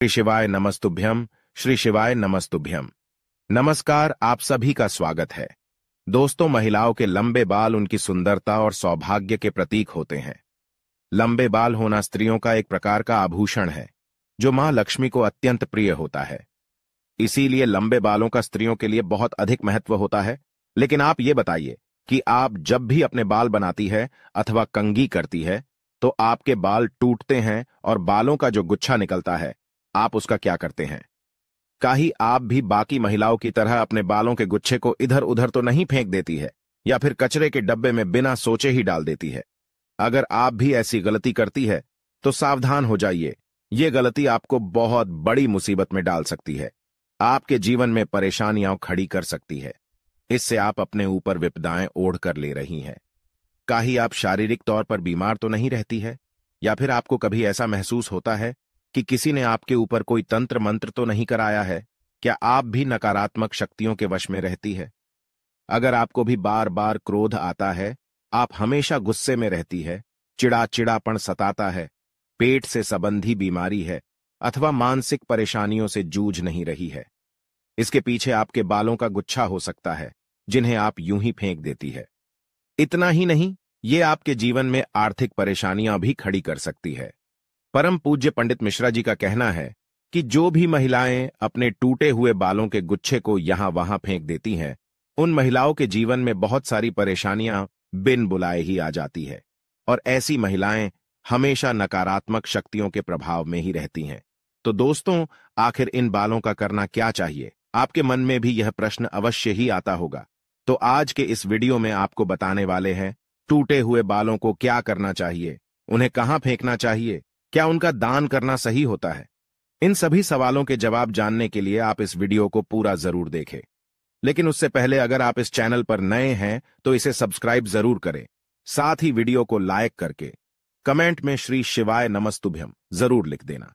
श्री शिवाय नमस्तुभ्यम। श्री शिवाय नमस्तुभ्यम। नमस्कार, आप सभी का स्वागत है। दोस्तों, महिलाओं के लंबे बाल उनकी सुंदरता और सौभाग्य के प्रतीक होते हैं। लंबे बाल होना स्त्रियों का एक प्रकार का आभूषण है जो मां लक्ष्मी को अत्यंत प्रिय होता है। इसीलिए लंबे बालों का स्त्रियों के लिए बहुत अधिक महत्व होता है। लेकिन आप ये बताइए कि आप जब भी अपने बाल बनाती है अथवा कंघी करती है तो आपके बाल टूटते हैं और बालों का जो गुच्छा निकलता है, आप उसका क्या करते हैं? काहे आप भी बाकी महिलाओं की तरह अपने बालों के गुच्छे को इधर उधर तो नहीं फेंक देती है या फिर कचरे के डब्बे में बिना सोचे ही डाल देती है? अगर आप भी ऐसी गलती करती है तो सावधान हो जाइए। ये गलती आपको बहुत बड़ी मुसीबत में डाल सकती है, आपके जीवन में परेशानियां खड़ी कर सकती है। इससे आप अपने ऊपर विपदाएं ओढ़ कर ले रही हैं। काहे आप शारीरिक तौर पर बीमार तो नहीं रहती है, या फिर आपको कभी ऐसा महसूस होता है कि किसी ने आपके ऊपर कोई तंत्र मंत्र तो नहीं कराया है? क्या आप भी नकारात्मक शक्तियों के वश में रहती है? अगर आपको भी बार बार क्रोध आता है, आप हमेशा गुस्से में रहती है, चिड़ाचिड़ापन सताता है, पेट से संबंधी बीमारी है अथवा मानसिक परेशानियों से जूझ नहीं रही है, इसके पीछे आपके बालों का गुच्छा हो सकता है जिन्हें आप यूं ही फेंक देती है। इतना ही नहीं, ये आपके जीवन में आर्थिक परेशानियां भी खड़ी कर सकती है। परम पूज्य पंडित मिश्रा जी का कहना है कि जो भी महिलाएं अपने टूटे हुए बालों के गुच्छे को यहां वहां फेंक देती हैं, उन महिलाओं के जीवन में बहुत सारी परेशानियां बिन बुलाए ही आ जाती है और ऐसी महिलाएं हमेशा नकारात्मक शक्तियों के प्रभाव में ही रहती हैं। तो दोस्तों, आखिर इन बालों का करना क्या चाहिए? आपके मन में भी यह प्रश्न अवश्य ही आता होगा। तो आज के इस वीडियो में आपको बताने वाले हैं टूटे हुए बालों को क्या करना चाहिए, उन्हें कहां फेंकना चाहिए, क्या उनका दान करना सही होता है? इन सभी सवालों के जवाब जानने के लिए आप इस वीडियो को पूरा जरूर देखें। लेकिन उससे पहले अगर आप इस चैनल पर नए हैं तो इसे सब्सक्राइब जरूर करें। साथ ही वीडियो को लाइक करके कमेंट में श्री शिवाय नमस्तुभ्यम जरूर लिख देना।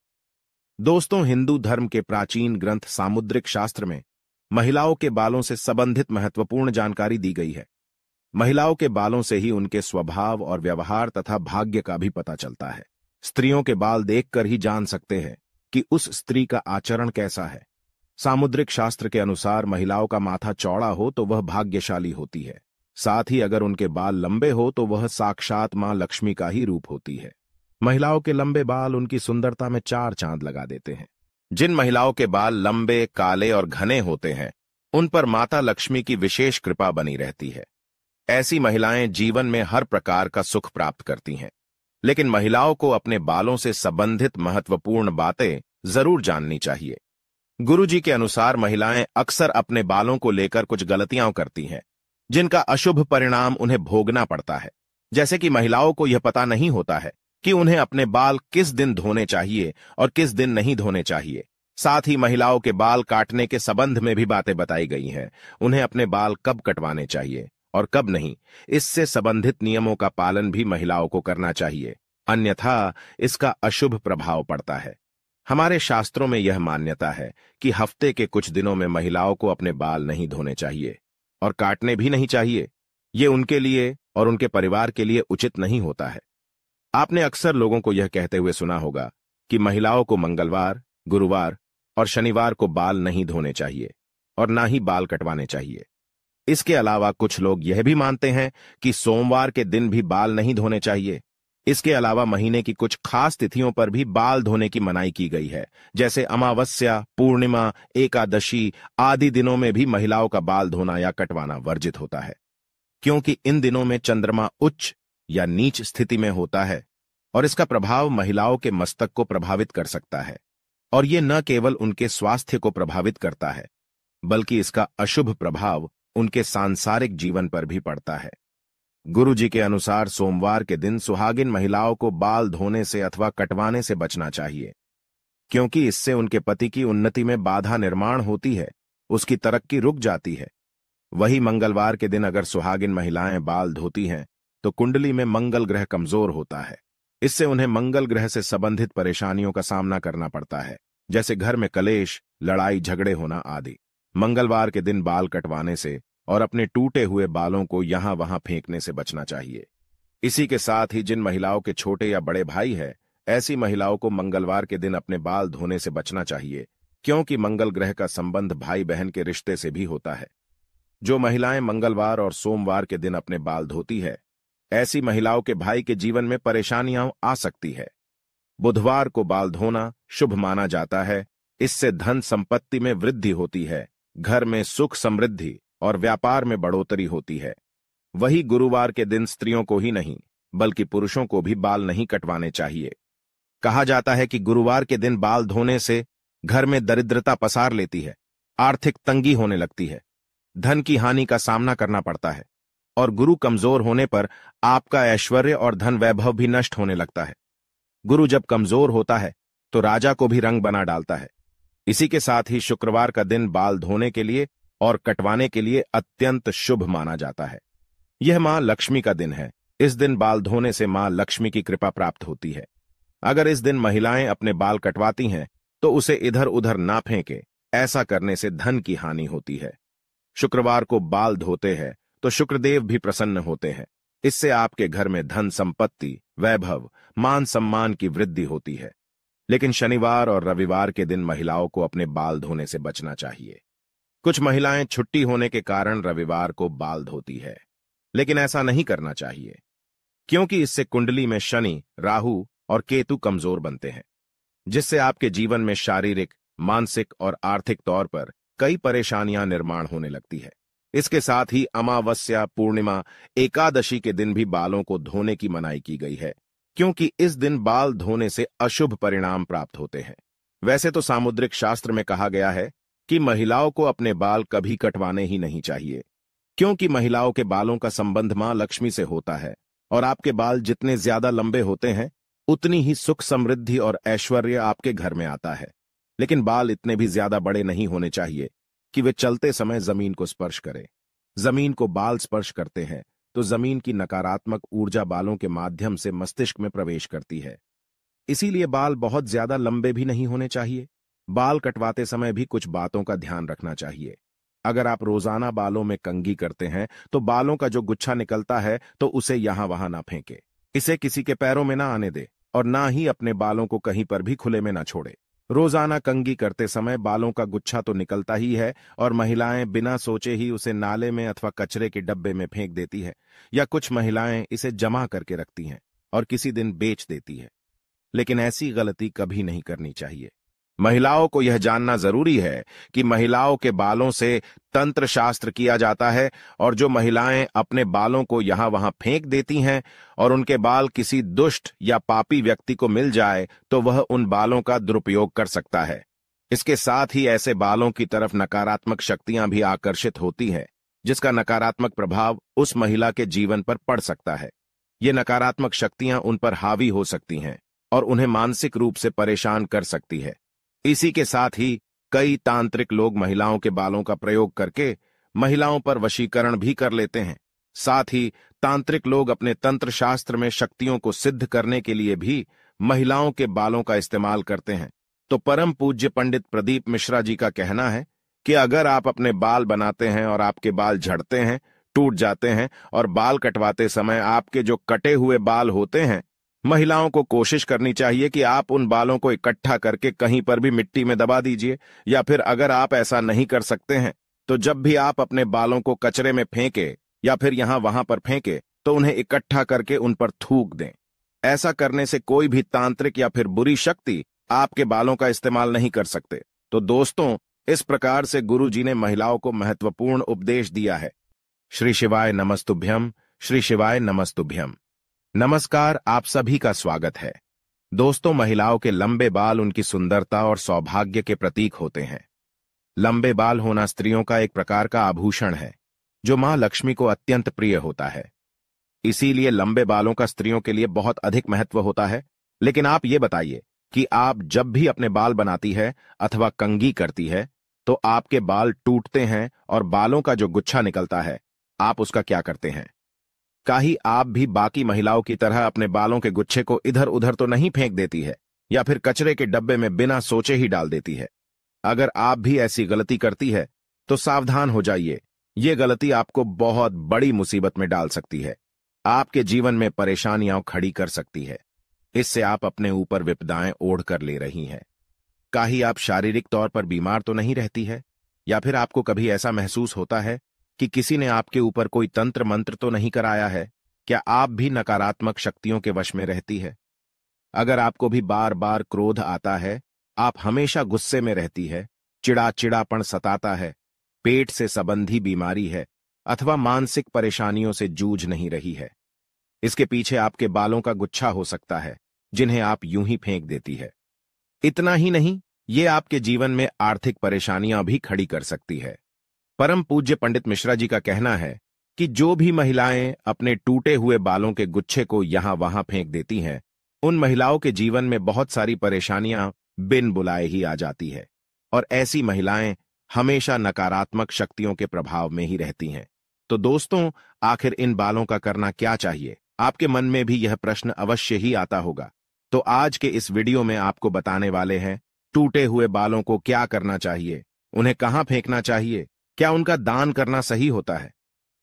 दोस्तों, हिंदू धर्म के प्राचीन ग्रंथ सामुद्रिक शास्त्र में महिलाओं के बालों से संबंधित महत्वपूर्ण जानकारी दी गई है। महिलाओं के बालों से ही उनके स्वभाव और व्यवहार तथा भाग्य का भी पता चलता है। स्त्रियों के बाल देखकर ही जान सकते हैं कि उस स्त्री का आचरण कैसा है। सामुद्रिक शास्त्र के अनुसार महिलाओं का माथा चौड़ा हो तो वह भाग्यशाली होती है। साथ ही अगर उनके बाल लंबे हो तो वह साक्षात मां लक्ष्मी का ही रूप होती है। महिलाओं के लंबे बाल उनकी सुंदरता में चार चांद लगा देते हैं। जिन महिलाओं के बाल लंबे, काले और घने होते हैं, उन पर माता लक्ष्मी की विशेष कृपा बनी रहती है। ऐसी महिलाएं जीवन में हर प्रकार का सुख प्राप्त करती हैं। लेकिन महिलाओं को अपने बालों से संबंधित महत्वपूर्ण बातें जरूर जाननी चाहिए। गुरुजी के अनुसार महिलाएं अक्सर अपने बालों को लेकर कुछ गलतियां करती हैं, जिनका अशुभ परिणाम उन्हें भोगना पड़ता है। जैसे कि महिलाओं को यह पता नहीं होता है कि उन्हें अपने बाल किस दिन धोने चाहिए और किस दिन नहीं धोने चाहिए। साथ ही महिलाओं के बाल काटने के संबंध में भी बातें बताई गई हैं। उन्हें अपने बाल कब कटवाने चाहिए और कब नहीं, इससे संबंधित नियमों का पालन भी महिलाओं को करना चाहिए, अन्यथा इसका अशुभ प्रभाव पड़ता है। हमारे शास्त्रों में यह मान्यता है कि हफ्ते के कुछ दिनों में महिलाओं को अपने बाल नहीं धोने चाहिए और काटने भी नहीं चाहिए। ये उनके लिए और उनके परिवार के लिए उचित नहीं होता है। आपने अक्सर लोगों को यह कहते हुए सुना होगा कि महिलाओं को मंगलवार, गुरुवार और शनिवार को बाल नहीं धोने चाहिए और ना ही बाल कटवाने चाहिए। इसके अलावा कुछ लोग यह भी मानते हैं कि सोमवार के दिन भी बाल नहीं धोने चाहिए। इसके अलावा महीने की कुछ खास तिथियों पर भी बाल धोने की मनाही की गई है, जैसे अमावस्या, पूर्णिमा, एकादशी आदि दिनों में भी महिलाओं का बाल धोना या कटवाना वर्जित होता है, क्योंकि इन दिनों में चंद्रमा उच्च या नीच स्थिति में होता है और इसका प्रभाव महिलाओं के मस्तक को प्रभावित कर सकता है। और ये न केवल उनके स्वास्थ्य को प्रभावित करता है, बल्कि इसका अशुभ प्रभाव उनके सांसारिक जीवन पर भी पड़ता है। गुरुजी के अनुसार सोमवार के दिन सुहागिन महिलाओं को बाल धोने से अथवा कटवाने से बचना चाहिए, क्योंकि इससे उनके पति की उन्नति में बाधा निर्माण होती है, उसकी तरक्की रुक जाती है। वही मंगलवार के दिन अगर सुहागिन महिलाएं बाल धोती हैं तो कुंडली में मंगल ग्रह कमजोर होता है। इससे उन्हें मंगल ग्रह से संबंधित परेशानियों का सामना करना पड़ता है, जैसे घर में कलेश, लड़ाई झगड़े होना आदि। मंगलवार के दिन बाल कटवाने से और अपने टूटे हुए बालों को यहां वहां फेंकने से बचना चाहिए। इसी के साथ ही जिन महिलाओं के छोटे या बड़े भाई हैं, ऐसी महिलाओं को मंगलवार के दिन अपने बाल धोने से बचना चाहिए, क्योंकि मंगल ग्रह का संबंध भाई बहन के रिश्ते से भी होता है। जो महिलाएं मंगलवार और सोमवार के दिन अपने बाल धोती है, ऐसी महिलाओं के भाई के जीवन में परेशानियां आ सकती है। बुधवार को बाल धोना शुभ माना जाता है। इससे धन संपत्ति में वृद्धि होती है, घर में सुख समृद्धि और व्यापार में बढ़ोतरी होती है। वही गुरुवार के दिन स्त्रियों को ही नहीं बल्कि पुरुषों को भी बाल नहीं कटवाने चाहिए। कहा जाता है कि गुरुवार के दिन बाल धोने से घर में दरिद्रता पसार लेती है, आर्थिक तंगी होने लगती है, धन की हानि का सामना करना पड़ता है और गुरु कमजोर होने पर आपका ऐश्वर्य और धन वैभव भी नष्ट होने लगता है। गुरु जब कमजोर होता है तो राजा को भी रंग बना डालता है। इसी के साथ ही शुक्रवार का दिन बाल धोने के लिए और कटवाने के लिए अत्यंत शुभ माना जाता है। यह मां लक्ष्मी का दिन है। इस दिन बाल धोने से मां लक्ष्मी की कृपा प्राप्त होती है। अगर इस दिन महिलाएं अपने बाल कटवाती हैं तो उसे इधर उधर ना फेंके, ऐसा करने से धन की हानि होती है। शुक्रवार को बाल धोते हैं तो शुक्रदेव भी प्रसन्न होते हैं। इससे आपके घर में धन संपत्ति, वैभव, मान सम्मान की वृद्धि होती है। लेकिन शनिवार और रविवार के दिन महिलाओं को अपने बाल धोने से बचना चाहिए। कुछ महिलाएं छुट्टी होने के कारण रविवार को बाल धोती है, लेकिन ऐसा नहीं करना चाहिए, क्योंकि इससे कुंडली में शनि, राहु और केतु कमजोर बनते हैं, जिससे आपके जीवन में शारीरिक, मानसिक और आर्थिक तौर पर कई परेशानियां निर्माण होने लगती है। इसके साथ ही अमावस्या, पूर्णिमा, एकादशी के दिन भी बालों को धोने की मनाही की गई है, क्योंकि इस दिन बाल धोने से अशुभ परिणाम प्राप्त होते हैं। वैसे तो सामुद्रिक शास्त्र में कहा गया है कि महिलाओं को अपने बाल कभी कटवाने ही नहीं चाहिए, क्योंकि महिलाओं के बालों का संबंध मां लक्ष्मी से होता है और आपके बाल जितने ज्यादा लंबे होते हैं उतनी ही सुख समृद्धि और ऐश्वर्य आपके घर में आता है। लेकिन बाल इतने भी ज्यादा बड़े नहीं होने चाहिए कि वे चलते समय जमीन को स्पर्श करें। जमीन को बाल स्पर्श करते हैं तो जमीन की नकारात्मक ऊर्जा बालों के माध्यम से मस्तिष्क में प्रवेश करती है। इसीलिए बाल बहुत ज्यादा लंबे भी नहीं होने चाहिए। बाल कटवाते समय भी कुछ बातों का ध्यान रखना चाहिए। अगर आप रोजाना बालों में कंघी करते हैं तो बालों का जो गुच्छा निकलता है तो उसे यहां वहां ना फेंके। इसे किसी के पैरों में ना आने दे और ना ही अपने बालों को कहीं पर भी खुले में ना छोड़े। रोजाना कंघी करते समय बालों का गुच्छा तो निकलता ही है और महिलाएं बिना सोचे ही उसे नाले में अथवा कचरे के डब्बे में फेंक देती है, या कुछ महिलाएं इसे जमा करके रखती हैं और किसी दिन बेच देती है। लेकिन ऐसी गलती कभी नहीं करनी चाहिए। महिलाओं को यह जानना जरूरी है कि महिलाओं के बालों से तंत्र शास्त्र किया जाता है और जो महिलाएं अपने बालों को यहां वहां फेंक देती हैं और उनके बाल किसी दुष्ट या पापी व्यक्ति को मिल जाए तो वह उन बालों का दुरुपयोग कर सकता है। इसके साथ ही ऐसे बालों की तरफ नकारात्मक शक्तियां भी आकर्षित होती हैं, जिसका नकारात्मक प्रभाव उस महिला के जीवन पर पड़ सकता है। ये नकारात्मक शक्तियां उन पर हावी हो सकती हैं और उन्हें मानसिक रूप से परेशान कर सकती है। इसी के साथ ही कई तांत्रिक लोग महिलाओं के बालों का प्रयोग करके महिलाओं पर वशीकरण भी कर लेते हैं। साथ ही तांत्रिक लोग अपने तंत्र शास्त्र में शक्तियों को सिद्ध करने के लिए भी महिलाओं के बालों का इस्तेमाल करते हैं। तो परम पूज्य पंडित प्रदीप मिश्रा जी का कहना है कि अगर आप अपने बाल बनाते हैं और आपके बाल झड़ते हैं, टूट जाते हैं और बाल कटवाते समय आपके जो कटे हुए बाल होते हैं, महिलाओं को कोशिश करनी चाहिए कि आप उन बालों को इकट्ठा करके कहीं पर भी मिट्टी में दबा दीजिए, या फिर अगर आप ऐसा नहीं कर सकते हैं तो जब भी आप अपने बालों को कचरे में फेंके या फिर यहां वहां पर फेंके तो उन्हें इकट्ठा करके उन पर थूक दें। ऐसा करने से कोई भी तांत्रिक या फिर बुरी शक्ति आपके बालों का इस्तेमाल नहीं कर सकते। तो दोस्तों, इस प्रकार से गुरु जी ने महिलाओं को महत्वपूर्ण उपदेश दिया है। श्री शिवाय नमस्तुभ्यम, श्री शिवाय नमस्तुभ्यम। नमस्कार, आप सभी का स्वागत है। दोस्तों, महिलाओं के लंबे बाल उनकी सुंदरता और सौभाग्य के प्रतीक होते हैं। लंबे बाल होना स्त्रियों का एक प्रकार का आभूषण है जो मां लक्ष्मी को अत्यंत प्रिय होता है। इसीलिए लंबे बालों का स्त्रियों के लिए बहुत अधिक महत्व होता है। लेकिन आप ये बताइए कि आप जब भी अपने बाल बनाती है अथवा कंघी करती है तो आपके बाल टूटते हैं और बालों का जो गुच्छा निकलता है, आप उसका क्या करते हैं? काहे आप भी बाकी महिलाओं की तरह अपने बालों के गुच्छे को इधर उधर तो नहीं फेंक देती है या फिर कचरे के डब्बे में बिना सोचे ही डाल देती है? अगर आप भी ऐसी गलती करती है तो सावधान हो जाइए। ये गलती आपको बहुत बड़ी मुसीबत में डाल सकती है, आपके जीवन में परेशानियां खड़ी कर सकती है। इससे आप अपने ऊपर विपदाएं ओढ़ कर ले रही हैं। कहीं आप शारीरिक तौर पर बीमार तो नहीं रहती है, या फिर आपको कभी ऐसा महसूस होता है कि किसी ने आपके ऊपर कोई तंत्र मंत्र तो नहीं कराया है? क्या आप भी नकारात्मक शक्तियों के वश में रहती है? अगर आपको भी बार बार क्रोध आता है, आप हमेशा गुस्से में रहती है, चिड़ाचिड़ापन सताता है, पेट से संबंधी बीमारी है, अथवा मानसिक परेशानियों से जूझ नहीं रही है, इसके पीछे आपके बालों का गुच्छा हो सकता है, जिन्हें आप यूं ही फेंक देती है। इतना ही नहीं, ये आपके जीवन में आर्थिक परेशानियां भी खड़ी कर सकती है। परम पूज्य पंडित मिश्रा जी का कहना है कि जो भी महिलाएं अपने टूटे हुए बालों के गुच्छे को यहां वहां फेंक देती हैं, उन महिलाओं के जीवन में बहुत सारी परेशानियां बिन बुलाए ही आ जाती है, और ऐसी महिलाएं हमेशा नकारात्मक शक्तियों के प्रभाव में ही रहती हैं। तो दोस्तों, आखिर इन बालों का करना क्या चाहिए? आपके मन में भी यह प्रश्न अवश्य ही आता होगा। तो आज के इस वीडियो में आपको बताने वाले हैं, टूटे हुए बालों को क्या करना चाहिए, उन्हें कहां फेंकना चाहिए, क्या उनका दान करना सही होता है?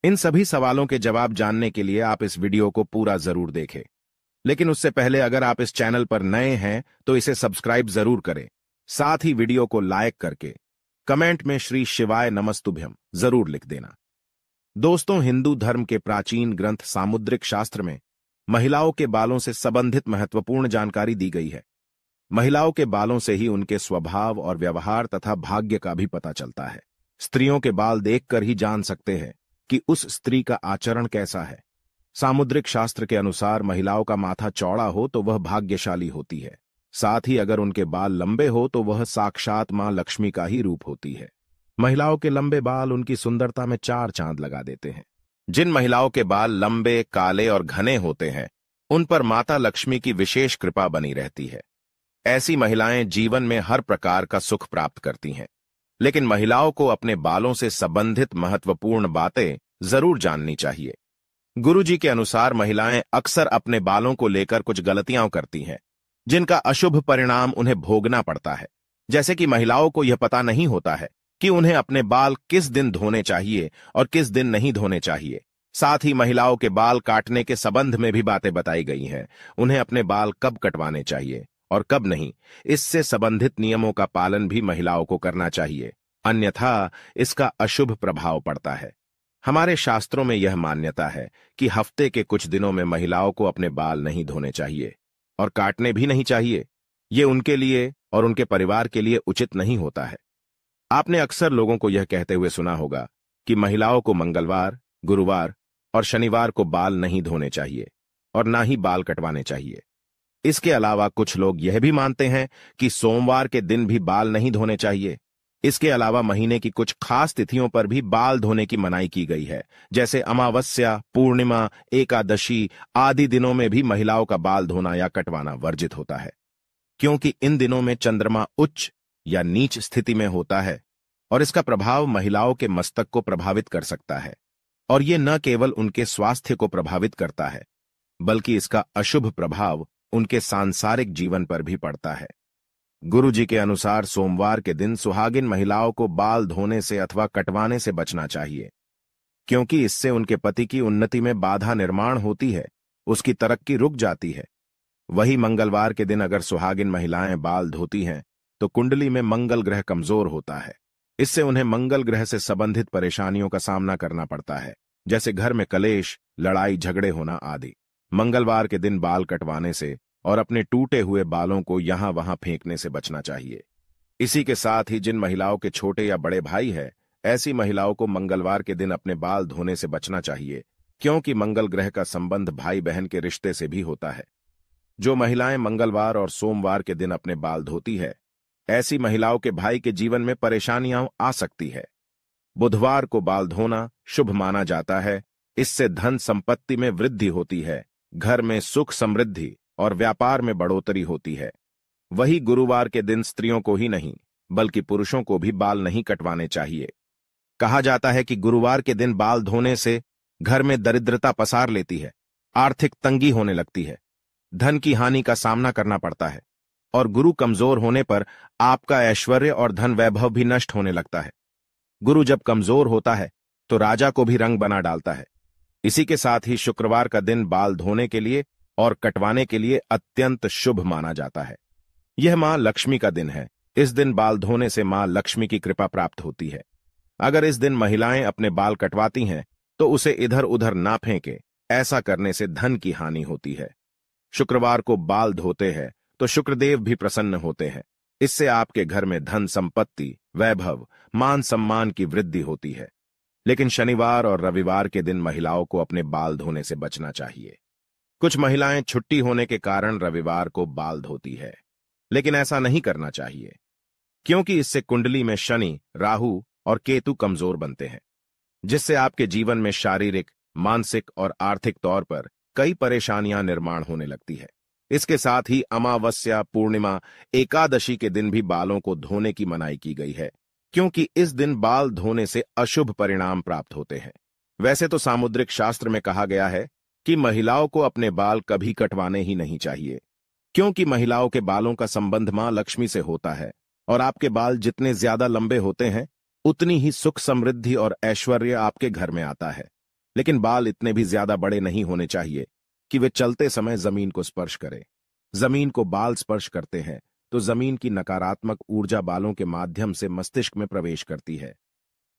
इन सभी सवालों के जवाब जानने के लिए आप इस वीडियो को पूरा जरूर देखें। लेकिन उससे पहले अगर आप इस चैनल पर नए हैं तो इसे सब्सक्राइब जरूर करें। साथ ही वीडियो को लाइक करके कमेंट में श्री शिवाय नमस्तुभ्यम जरूर लिख देना। दोस्तों, हिंदू धर्म के प्राचीन ग्रंथ सामुद्रिक शास्त्र में महिलाओं के बालों से संबंधित महत्वपूर्ण जानकारी दी गई है। महिलाओं के बालों से ही उनके स्वभाव और व्यवहार तथा भाग्य का भी पता चलता है। स्त्रियों के बाल देखकर ही जान सकते हैं कि उस स्त्री का आचरण कैसा है। सामुद्रिक शास्त्र के अनुसार महिलाओं का माथा चौड़ा हो तो वह भाग्यशाली होती है। साथ ही अगर उनके बाल लंबे हो तो वह साक्षात मां लक्ष्मी का ही रूप होती है। महिलाओं के लंबे बाल उनकी सुंदरता में चार चांद लगा देते हैं। जिन महिलाओं के बाल लंबे, काले और घने होते हैं, उन पर माता लक्ष्मी की विशेष कृपा बनी रहती है। ऐसी महिलाएं जीवन में हर प्रकार का सुख प्राप्त करती हैं। लेकिन महिलाओं को अपने बालों से संबंधित महत्वपूर्ण बातें जरूर जाननी चाहिए। गुरुजी के अनुसार महिलाएं अक्सर अपने बालों को लेकर कुछ गलतियां करती हैं, जिनका अशुभ परिणाम उन्हें भोगना पड़ता है। जैसे कि महिलाओं को यह पता नहीं होता है कि उन्हें अपने बाल किस दिन धोने चाहिए और किस दिन नहीं धोने चाहिए। साथ ही महिलाओं के बाल काटने के संबंध में भी बातें बताई गई हैं। उन्हें अपने बाल कब कटवाने चाहिए और कब नहीं, इससे संबंधित नियमों का पालन भी महिलाओं को करना चाहिए, अन्यथा इसका अशुभ प्रभाव पड़ता है। हमारे शास्त्रों में यह मान्यता है कि हफ्ते के कुछ दिनों में महिलाओं को अपने बाल नहीं धोने चाहिए और काटने भी नहीं चाहिए। ये उनके लिए और उनके परिवार के लिए उचित नहीं होता है। आपने अक्सर लोगों को यह कहते हुए सुना होगा कि महिलाओं को मंगलवार, गुरुवार और शनिवार को बाल नहीं धोने चाहिए और ना ही बाल कटवाने चाहिए। इसके अलावा कुछ लोग यह भी मानते हैं कि सोमवार के दिन भी बाल नहीं धोने चाहिए। इसके अलावा महीने की कुछ खास तिथियों पर भी बाल धोने की मनाही की गई है, जैसे अमावस्या, पूर्णिमा, एकादशी आदि दिनों में भी महिलाओं का बाल धोना या कटवाना वर्जित होता है, क्योंकि इन दिनों में चंद्रमा उच्च या नीच स्थिति में होता है और इसका प्रभाव महिलाओं के मस्तक को प्रभावित कर सकता है। और ये न केवल उनके स्वास्थ्य को प्रभावित करता है, बल्कि इसका अशुभ प्रभाव उनके सांसारिक जीवन पर भी पड़ता है। गुरुजी के अनुसार सोमवार के दिन सुहागिन महिलाओं को बाल धोने से अथवा कटवाने से बचना चाहिए, क्योंकि इससे उनके पति की उन्नति में बाधा निर्माण होती है, उसकी तरक्की रुक जाती है। वही मंगलवार के दिन अगर सुहागिन महिलाएं बाल धोती हैं तो कुंडली में मंगल ग्रह कमजोर होता है। इससे उन्हें मंगल ग्रह से संबंधित परेशानियों का सामना करना पड़ता है, जैसे घर में कलेश, लड़ाई झगड़े होना आदि। मंगलवार के दिन बाल कटवाने से और अपने टूटे हुए बालों को यहां वहां फेंकने से बचना चाहिए। इसी के साथ ही जिन महिलाओं के छोटे या बड़े भाई हैं, ऐसी महिलाओं को मंगलवार के दिन अपने बाल धोने से बचना चाहिए, क्योंकि मंगल ग्रह का संबंध भाई बहन के रिश्ते से भी होता है। जो महिलाएं मंगलवार और सोमवार के दिन अपने बाल धोती है, ऐसी महिलाओं के भाई के जीवन में परेशानियां आ सकती है। बुधवार को बाल धोना शुभ माना जाता है। इससे धन संपत्ति में वृद्धि होती है, घर में सुख समृद्धि और व्यापार में बढ़ोतरी होती है। वही गुरुवार के दिन स्त्रियों को ही नहीं बल्कि पुरुषों को भी बाल नहीं कटवाने चाहिए। कहा जाता है कि गुरुवार के दिन बाल धोने से घर में दरिद्रता पसार लेती है, आर्थिक तंगी होने लगती है, धन की हानि का सामना करना पड़ता है और गुरु कमजोर होने पर आपका ऐश्वर्य और धन वैभव भी नष्ट होने लगता है। गुरु जब कमजोर होता है तो राजा को भी रंग बना डालता है। इसी के साथ ही शुक्रवार का दिन बाल धोने के लिए और कटवाने के लिए अत्यंत शुभ माना जाता है। यह मां लक्ष्मी का दिन है। इस दिन बाल धोने से मां लक्ष्मी की कृपा प्राप्त होती है। अगर इस दिन महिलाएं अपने बाल कटवाती हैं तो उसे इधर उधर ना फेंके, ऐसा करने से धन की हानि होती है। शुक्रवार को बाल धोते हैं तो शुक्रदेव भी प्रसन्न होते हैं। इससे आपके घर में धन संपत्ति, वैभव, मान सम्मान की वृद्धि होती है। लेकिन शनिवार और रविवार के दिन महिलाओं को अपने बाल धोने से बचना चाहिए। कुछ महिलाएं छुट्टी होने के कारण रविवार को बाल धोती है, लेकिन ऐसा नहीं करना चाहिए, क्योंकि इससे कुंडली में शनि, राहु और केतु कमजोर बनते हैं, जिससे आपके जीवन में शारीरिक, मानसिक और आर्थिक तौर पर कई परेशानियां निर्माण होने लगती है। इसके साथ ही अमावस्या, पूर्णिमा, एकादशी के दिन भी बालों को धोने की मनाही की गई है, क्योंकि इस दिन बाल धोने से अशुभ परिणाम प्राप्त होते हैं। वैसे तो सामुद्रिक शास्त्र में कहा गया है कि महिलाओं को अपने बाल कभी कटवाने ही नहीं चाहिए, क्योंकि महिलाओं के बालों का संबंध मां लक्ष्मी से होता है और आपके बाल जितने ज्यादा लंबे होते हैं उतनी ही सुख, समृद्धि और ऐश्वर्य आपके घर में आता है। लेकिन बाल इतने भी ज्यादा बड़े नहीं होने चाहिए कि वे चलते समय जमीन को स्पर्श करें। जमीन को बाल स्पर्श करते हैं तो जमीन की नकारात्मक ऊर्जा बालों के माध्यम से मस्तिष्क में प्रवेश करती है।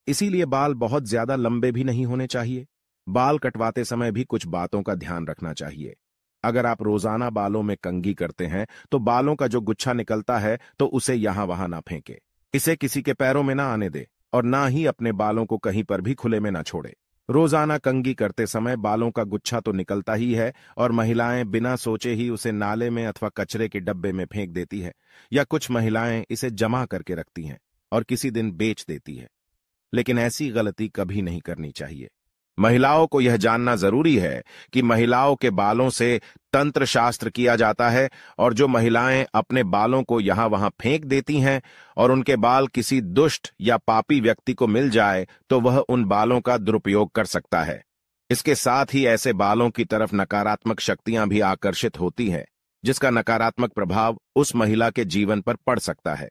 इसीलिए बाल बहुत ज्यादा लंबे भी नहीं होने चाहिए। बाल कटवाते समय भी कुछ बातों का ध्यान रखना चाहिए। अगर आप रोजाना बालों में कंघी करते हैं तो बालों का जो गुच्छा निकलता है तो उसे यहां वहां ना फेंके। इसे किसी के पैरों में ना आने दे और ना ही अपने बालों को कहीं पर भी खुले में ना छोड़े। रोजाना कंघी करते समय बालों का गुच्छा तो निकलता ही है और महिलाएं बिना सोचे ही उसे नाले में अथवा कचरे के डब्बे में फेंक देती है, या कुछ महिलाएं इसे जमा करके रखती हैं और किसी दिन बेच देती है। लेकिन ऐसी गलती कभी नहीं करनी चाहिए। महिलाओं को यह जानना जरूरी है कि महिलाओं के बालों से तंत्र शास्त्र किया जाता है, और जो महिलाएं अपने बालों को यहां वहां फेंक देती हैं और उनके बाल किसी दुष्ट या पापी व्यक्ति को मिल जाए तो वह उन बालों का दुरुपयोग कर सकता है। इसके साथ ही ऐसे बालों की तरफ नकारात्मक शक्तियां भी आकर्षित होती हैं, जिसका नकारात्मक प्रभाव उस महिला के जीवन पर पड़ सकता है।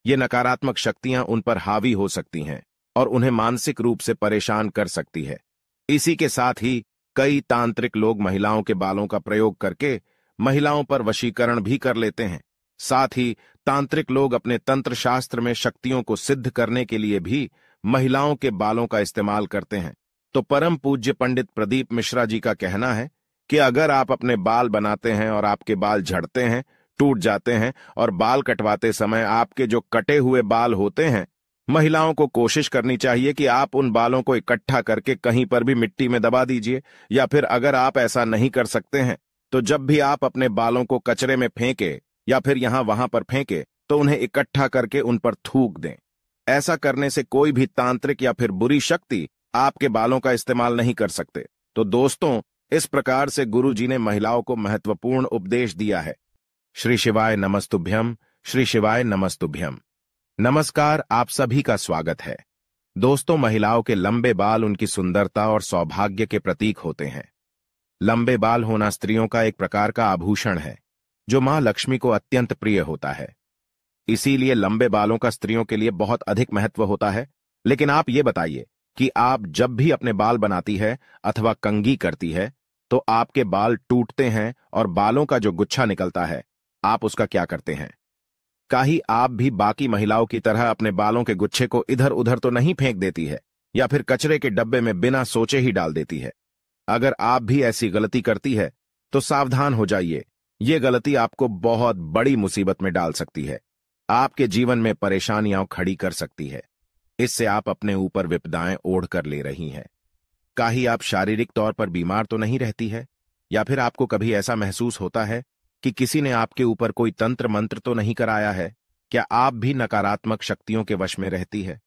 ये नकारात्मक शक्तियां उन पर हावी हो सकती हैं और उन्हें मानसिक रूप से परेशान कर सकती है। इसी के साथ ही कई तांत्रिक लोग महिलाओं के बालों का प्रयोग करके महिलाओं पर वशीकरण भी कर लेते हैं। साथ ही तांत्रिक लोग अपने तंत्र शास्त्र में शक्तियों को सिद्ध करने के लिए भी महिलाओं के बालों का इस्तेमाल करते हैं। तो परम पूज्य पंडित प्रदीप मिश्रा जी का कहना है कि अगर आप अपने बाल बनाते हैं और आपके बाल झड़ते हैं, टूट जाते हैं और बाल कटवाते समय आपके जो कटे हुए बाल होते हैं, महिलाओं को कोशिश करनी चाहिए कि आप उन बालों को इकट्ठा करके कहीं पर भी मिट्टी में दबा दीजिए, या फिर अगर आप ऐसा नहीं कर सकते हैं तो जब भी आप अपने बालों को कचरे में फेंके या फिर यहां वहां पर फेंके तो उन्हें इकट्ठा करके उन पर थूक दें। ऐसा करने से कोई भी तांत्रिक या फिर बुरी शक्ति आपके बालों का इस्तेमाल नहीं कर सकते। तो दोस्तों, इस प्रकार से गुरु जी ने महिलाओं को महत्वपूर्ण उपदेश दिया है। श्री शिवाय नमस्तुभ्यम, श्री शिवाय नमस्तुभ्यम। नमस्कार, आप सभी का स्वागत है। दोस्तों, महिलाओं के लंबे बाल उनकी सुंदरता और सौभाग्य के प्रतीक होते हैं। लंबे बाल होना स्त्रियों का एक प्रकार का आभूषण है जो मां लक्ष्मी को अत्यंत प्रिय होता है। इसीलिए लंबे बालों का स्त्रियों के लिए बहुत अधिक महत्व होता है। लेकिन आप ये बताइए कि आप जब भी अपने बाल बनाती है अथवा कंघी करती है तो आपके बाल टूटते हैं और बालों का जो गुच्छा निकलता है, आप उसका क्या करते हैं? काहे आप भी बाकी महिलाओं की तरह अपने बालों के गुच्छे को इधर उधर तो नहीं फेंक देती है या फिर कचरे के डब्बे में बिना सोचे ही डाल देती है? अगर आप भी ऐसी गलती करती है तो सावधान हो जाइए। ये गलती आपको बहुत बड़ी मुसीबत में डाल सकती है, आपके जीवन में परेशानियां खड़ी कर सकती है। इससे आप अपने ऊपर विपदाएं ओढ़ कर ले रही हैं। काहे आप शारीरिक तौर पर बीमार तो नहीं रहती है, या फिर आपको कभी ऐसा महसूस होता है कि किसी ने आपके ऊपर कोई तंत्र मंत्र तो नहीं कराया है? क्या आप भी नकारात्मक शक्तियों के वश में रहती है?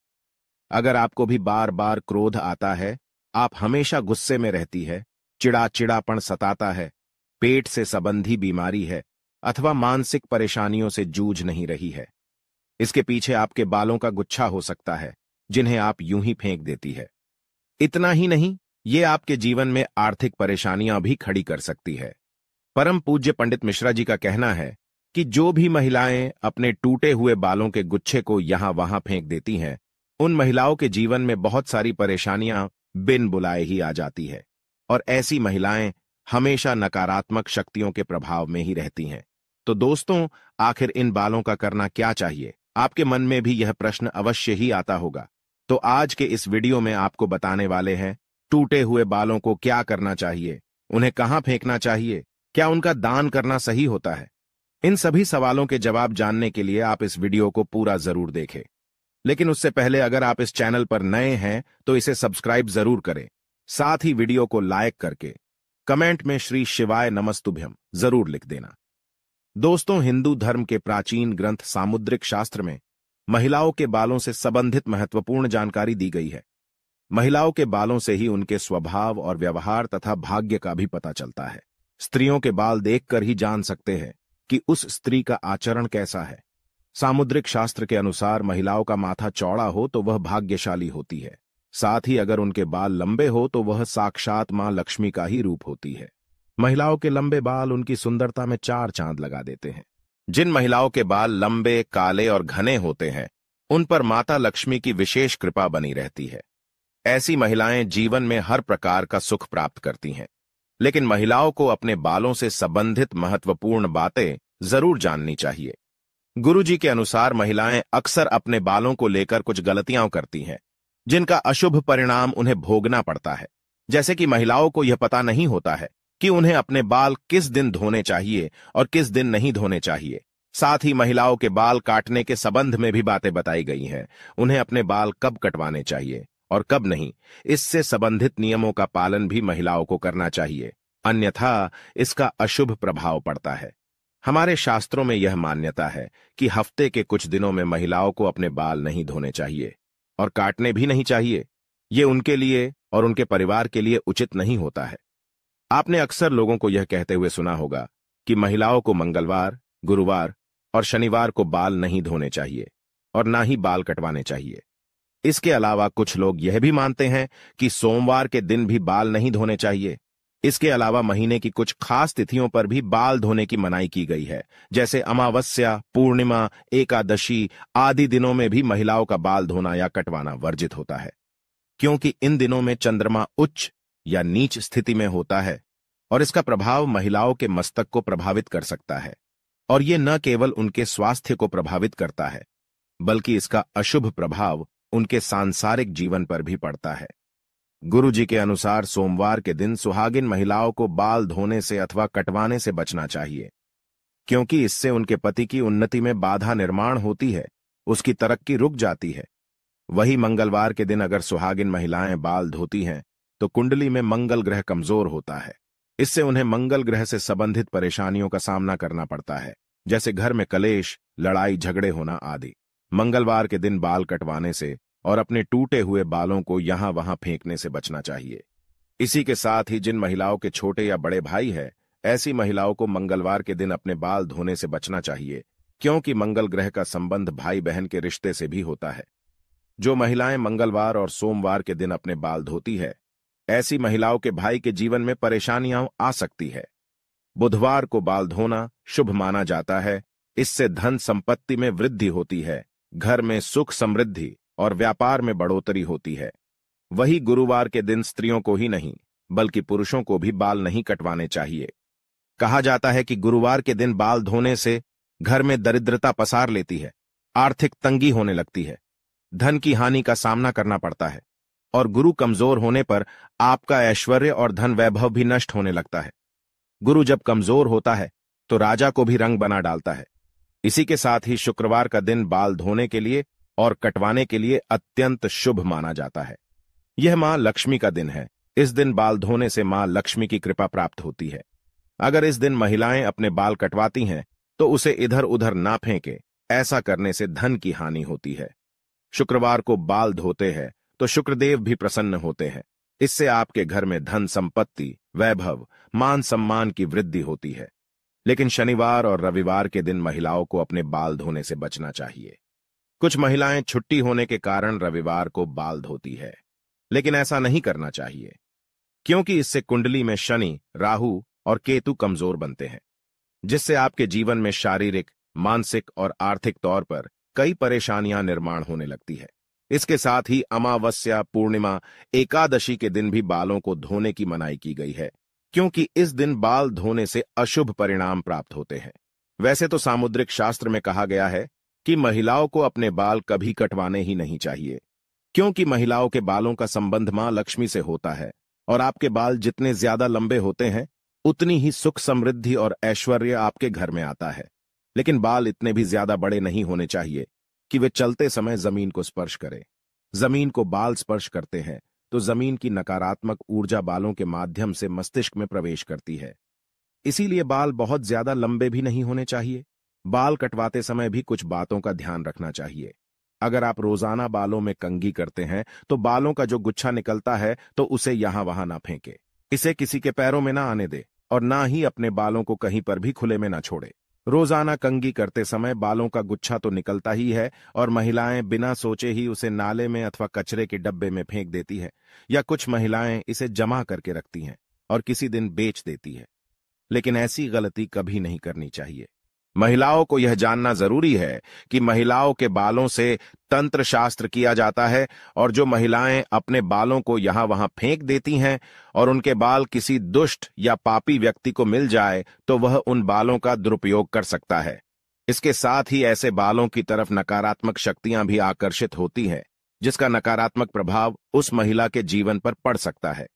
अगर आपको भी बार बार क्रोध आता है, आप हमेशा गुस्से में रहती है, चिड़ापन सताता है, पेट से संबंधी बीमारी है अथवा मानसिक परेशानियों से जूझ नहीं रही है, इसके पीछे आपके बालों का गुच्छा हो सकता है जिन्हें आप यूं ही फेंक देती है। इतना ही नहीं, ये आपके जीवन में आर्थिक परेशानियां भी खड़ी कर सकती है। परम पूज्य पंडित मिश्रा जी का कहना है कि जो भी महिलाएं अपने टूटे हुए बालों के गुच्छे को यहां वहां फेंक देती हैं, उन महिलाओं के जीवन में बहुत सारी परेशानियां बिन बुलाए ही आ जाती है, और ऐसी महिलाएं हमेशा नकारात्मक शक्तियों के प्रभाव में ही रहती हैं। तो दोस्तों, आखिर इन बालों का करना क्या चाहिए? आपके मन में भी यह प्रश्न अवश्य ही आता होगा। तो आज के इस वीडियो में आपको बताने वाले हैं, टूटे हुए बालों को क्या करना चाहिए, उन्हें कहां फेंकना चाहिए, क्या उनका दान करना सही होता है? इन सभी सवालों के जवाब जानने के लिए आप इस वीडियो को पूरा जरूर देखें। लेकिन उससे पहले अगर आप इस चैनल पर नए हैं तो इसे सब्सक्राइब जरूर करें। साथ ही वीडियो को लाइक करके कमेंट में श्री शिवाय नमस्तुभ्यम जरूर लिख देना। दोस्तों, हिंदू धर्म के प्राचीन ग्रंथ सामुद्रिक शास्त्र में महिलाओं के बालों से संबंधित महत्वपूर्ण जानकारी दी गई है। महिलाओं के बालों से ही उनके स्वभाव और व्यवहार तथा भाग्य का भी पता चलता है। स्त्रियों के बाल देखकर ही जान सकते हैं कि उस स्त्री का आचरण कैसा है। सामुद्रिक शास्त्र के अनुसार महिलाओं का माथा चौड़ा हो तो वह भाग्यशाली होती है। साथ ही अगर उनके बाल लंबे हो तो वह साक्षात मां लक्ष्मी का ही रूप होती है। महिलाओं के लंबे बाल उनकी सुंदरता में चार चांद लगा देते हैं। जिन महिलाओं के बाल लंबे, काले और घने होते हैं, उन पर माता लक्ष्मी की विशेष कृपा बनी रहती है। ऐसी महिलाएं जीवन में हर प्रकार का सुख प्राप्त करती हैं। लेकिन महिलाओं को अपने बालों से संबंधित महत्वपूर्ण बातें जरूर जाननी चाहिए। गुरुजी के अनुसार महिलाएं अक्सर अपने बालों को लेकर कुछ गलतियां करती हैं, जिनका अशुभ परिणाम उन्हें भोगना पड़ता है। जैसे कि महिलाओं को यह पता नहीं होता है कि उन्हें अपने बाल किस दिन धोने चाहिए और किस दिन नहीं धोने चाहिए। साथ ही महिलाओं के बाल काटने के संबंध में भी बातें बताई गई हैं। उन्हें अपने बाल कब कटवाने चाहिए और कब नहीं, इससे संबंधित नियमों का पालन भी महिलाओं को करना चाहिए, अन्यथा इसका अशुभ प्रभाव पड़ता है। हमारे शास्त्रों में यह मान्यता है कि हफ्ते के कुछ दिनों में महिलाओं को अपने बाल नहीं धोने चाहिए और काटने भी नहीं चाहिए। ये उनके लिए और उनके परिवार के लिए उचित नहीं होता है। आपने अक्सर लोगों को यह कहते हुए सुना होगा कि महिलाओं को मंगलवार, गुरुवार और शनिवार को बाल नहीं धोने चाहिए और ना ही बाल कटवाने चाहिए। इसके अलावा कुछ लोग यह भी मानते हैं कि सोमवार के दिन भी बाल नहीं धोने चाहिए। इसके अलावा महीने की कुछ खास तिथियों पर भी बाल धोने की मनाही की गई है, जैसे अमावस्या, पूर्णिमा, एकादशी आदि दिनों में भी महिलाओं का बाल धोना या कटवाना वर्जित होता है, क्योंकि इन दिनों में चंद्रमा उच्च या नीच स्थिति में होता है और इसका प्रभाव महिलाओं के मस्तक को प्रभावित कर सकता है। और ये न केवल उनके स्वास्थ्य को प्रभावित करता है, बल्कि इसका अशुभ प्रभाव उनके सांसारिक जीवन पर भी पड़ता है। गुरुजी के अनुसार सोमवार के दिन सुहागिन महिलाओं को बाल धोने से अथवा कटवाने से बचना चाहिए, क्योंकि इससे उनके पति की उन्नति में बाधा निर्माण होती है, उसकी तरक्की रुक जाती है। वही मंगलवार के दिन अगर सुहागिन महिलाएं बाल धोती हैं तो कुंडली में मंगल ग्रह कमजोर होता है। इससे उन्हें मंगल ग्रह से संबंधित परेशानियों का सामना करना पड़ता है, जैसे घर में कलेश, लड़ाई झगड़े होना आदि। मंगलवार के दिन बाल कटवाने से और अपने टूटे हुए बालों को यहां वहां फेंकने से बचना चाहिए। इसी के साथ ही जिन महिलाओं के छोटे या बड़े भाई हैं, ऐसी महिलाओं को मंगलवार के दिन अपने बाल धोने से बचना चाहिए, क्योंकि मंगल ग्रह का संबंध भाई बहन के रिश्ते से भी होता है। जो महिलाएं मंगलवार और सोमवार के दिन अपने बाल धोती है, ऐसी महिलाओं के भाई के जीवन में परेशानियां आ सकती है। बुधवार को बाल धोना शुभ माना जाता है। इससे धन संपत्ति में वृद्धि होती है, घर में सुख समृद्धि और व्यापार में बढ़ोतरी होती है। वही गुरुवार के दिन स्त्रियों को ही नहीं बल्कि पुरुषों को भी बाल नहीं कटवाने चाहिए। कहा जाता है कि गुरुवार के दिन बाल धोने से घर में दरिद्रता पसार लेती है, आर्थिक तंगी होने लगती है, धन की हानि का सामना करना पड़ता है और गुरु कमजोर होने पर आपका ऐश्वर्य और धन वैभव भी नष्ट होने लगता है। गुरु जब कमजोर होता है तो राजा को भी रंग बना डालता है। इसी के साथ ही शुक्रवार का दिन बाल धोने के लिए और कटवाने के लिए अत्यंत शुभ माना जाता है। यह मां लक्ष्मी का दिन है। इस दिन बाल धोने से मां लक्ष्मी की कृपा प्राप्त होती है। अगर इस दिन महिलाएं अपने बाल कटवाती हैं तो उसे इधर उधर ना फेंके, ऐसा करने से धन की हानि होती है। शुक्रवार को बाल धोते हैं तो शुक्रदेव भी प्रसन्न होते हैं। इससे आपके घर में धन संपत्ति, वैभव, मान सम्मान की वृद्धि होती है। लेकिन शनिवार और रविवार के दिन महिलाओं को अपने बाल धोने से बचना चाहिए। कुछ महिलाएं छुट्टी होने के कारण रविवार को बाल धोती है, लेकिन ऐसा नहीं करना चाहिए, क्योंकि इससे कुंडली में शनि, राहु और केतु कमजोर बनते हैं, जिससे आपके जीवन में शारीरिक, मानसिक और आर्थिक तौर पर कई परेशानियां निर्माण होने लगती है। इसके साथ ही अमावस्या, पूर्णिमा, एकादशी के दिन भी बालों को धोने की मनाही की गई है। क्योंकि इस दिन बाल धोने से अशुभ परिणाम प्राप्त होते हैं। वैसे तो सामुद्रिक शास्त्र में कहा गया है कि महिलाओं को अपने बाल कभी कटवाने ही नहीं चाहिए, क्योंकि महिलाओं के बालों का संबंध मां लक्ष्मी से होता है और आपके बाल जितने ज्यादा लंबे होते हैं उतनी ही सुख समृद्धि और ऐश्वर्य आपके घर में आता है। लेकिन बाल इतने भी ज्यादा बड़े नहीं होने चाहिए कि वे चलते समय जमीन को स्पर्श करें। जमीन को बाल स्पर्श करते हैं तो जमीन की नकारात्मक ऊर्जा बालों के माध्यम से मस्तिष्क में प्रवेश करती है। इसीलिए बाल बहुत ज्यादा लंबे भी नहीं होने चाहिए। बाल कटवाते समय भी कुछ बातों का ध्यान रखना चाहिए। अगर आप रोजाना बालों में कंघी करते हैं तो बालों का जो गुच्छा निकलता है तो उसे यहां वहां ना फेंके। इसे किसी के पैरों में ना आने दे और ना ही अपने बालों को कहीं पर भी खुले में ना छोड़े। रोजाना कंघी करते समय बालों का गुच्छा तो निकलता ही है और महिलाएं बिना सोचे ही उसे नाले में अथवा कचरे के डब्बे में फेंक देती है, या कुछ महिलाएं इसे जमा करके रखती हैं और किसी दिन बेच देती है। लेकिन ऐसी गलती कभी नहीं करनी चाहिए। महिलाओं को यह जानना जरूरी है कि महिलाओं के बालों से तंत्र शास्त्र किया जाता है और जो महिलाएं अपने बालों को यहां वहां फेंक देती हैं और उनके बाल किसी दुष्ट या पापी व्यक्ति को मिल जाए तो वह उन बालों का दुरुपयोग कर सकता है। इसके साथ ही ऐसे बालों की तरफ नकारात्मक शक्तियां भी आकर्षित होती हैं, जिसका नकारात्मक प्रभाव उस महिला के जीवन पर पड़ सकता है।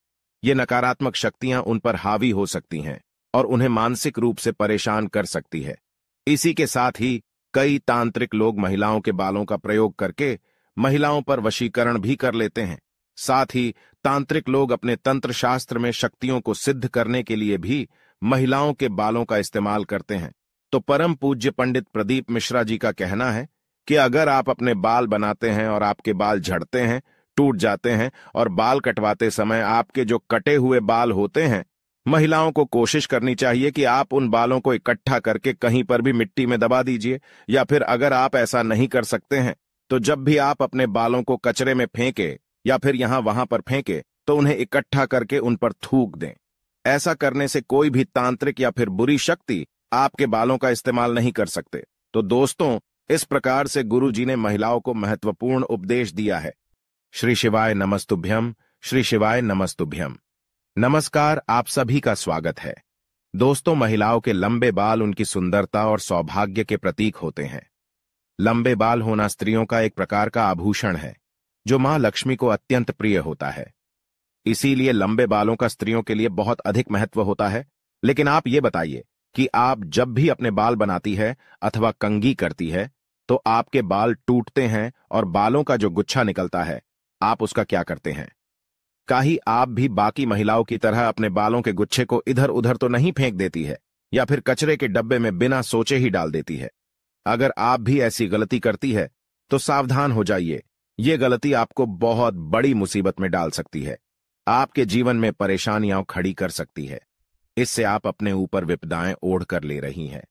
ये नकारात्मक शक्तियां उन पर हावी हो सकती हैं और उन्हें मानसिक रूप से परेशान कर सकती है। इसी के साथ ही कई तांत्रिक लोग महिलाओं के बालों का प्रयोग करके महिलाओं पर वशीकरण भी कर लेते हैं। साथ ही तांत्रिक लोग अपने तंत्र शास्त्र में शक्तियों को सिद्ध करने के लिए भी महिलाओं के बालों का इस्तेमाल करते हैं। तो परम पूज्य पंडित प्रदीप मिश्रा जी का कहना है कि अगर आप अपने बाल बनाते हैं और आपके बाल झड़ते हैं, टूट जाते हैं और बाल कटवाते समय आपके जो कटे हुए बाल होते हैं, महिलाओं को कोशिश करनी चाहिए कि आप उन बालों को इकट्ठा करके कहीं पर भी मिट्टी में दबा दीजिए, या फिर अगर आप ऐसा नहीं कर सकते हैं तो जब भी आप अपने बालों को कचरे में फेंके या फिर यहां वहां पर फेंके तो उन्हें इकट्ठा करके उन पर थूक दें। ऐसा करने से कोई भी तांत्रिक या फिर बुरी शक्ति आपके बालों का इस्तेमाल नहीं कर सकते। तो दोस्तों, इस प्रकार से गुरु जी ने महिलाओं को महत्वपूर्ण उपदेश दिया है। श्री शिवाय नमस्तुभ्यम, श्री शिवाय नमस्तुभ्यम। नमस्कार, आप सभी का स्वागत है। दोस्तों, महिलाओं के लंबे बाल उनकी सुंदरता और सौभाग्य के प्रतीक होते हैं। लंबे बाल होना स्त्रियों का एक प्रकार का आभूषण है जो मां लक्ष्मी को अत्यंत प्रिय होता है। इसीलिए लंबे बालों का स्त्रियों के लिए बहुत अधिक महत्व होता है। लेकिन आप ये बताइए कि आप जब भी अपने बाल बनाती है अथवा कंघी करती है तो आपके बाल टूटते हैं और बालों का जो गुच्छा निकलता है, आप उसका क्या करते हैं? काहे आप भी बाकी महिलाओं की तरह अपने बालों के गुच्छे को इधर उधर तो नहीं फेंक देती है या फिर कचरे के डब्बे में बिना सोचे ही डाल देती है? अगर आप भी ऐसी गलती करती है तो सावधान हो जाइए। ये गलती आपको बहुत बड़ी मुसीबत में डाल सकती है, आपके जीवन में परेशानियां खड़ी कर सकती है। इससे आप अपने ऊपर विपदाएं ओढ़ कर ले रही हैं।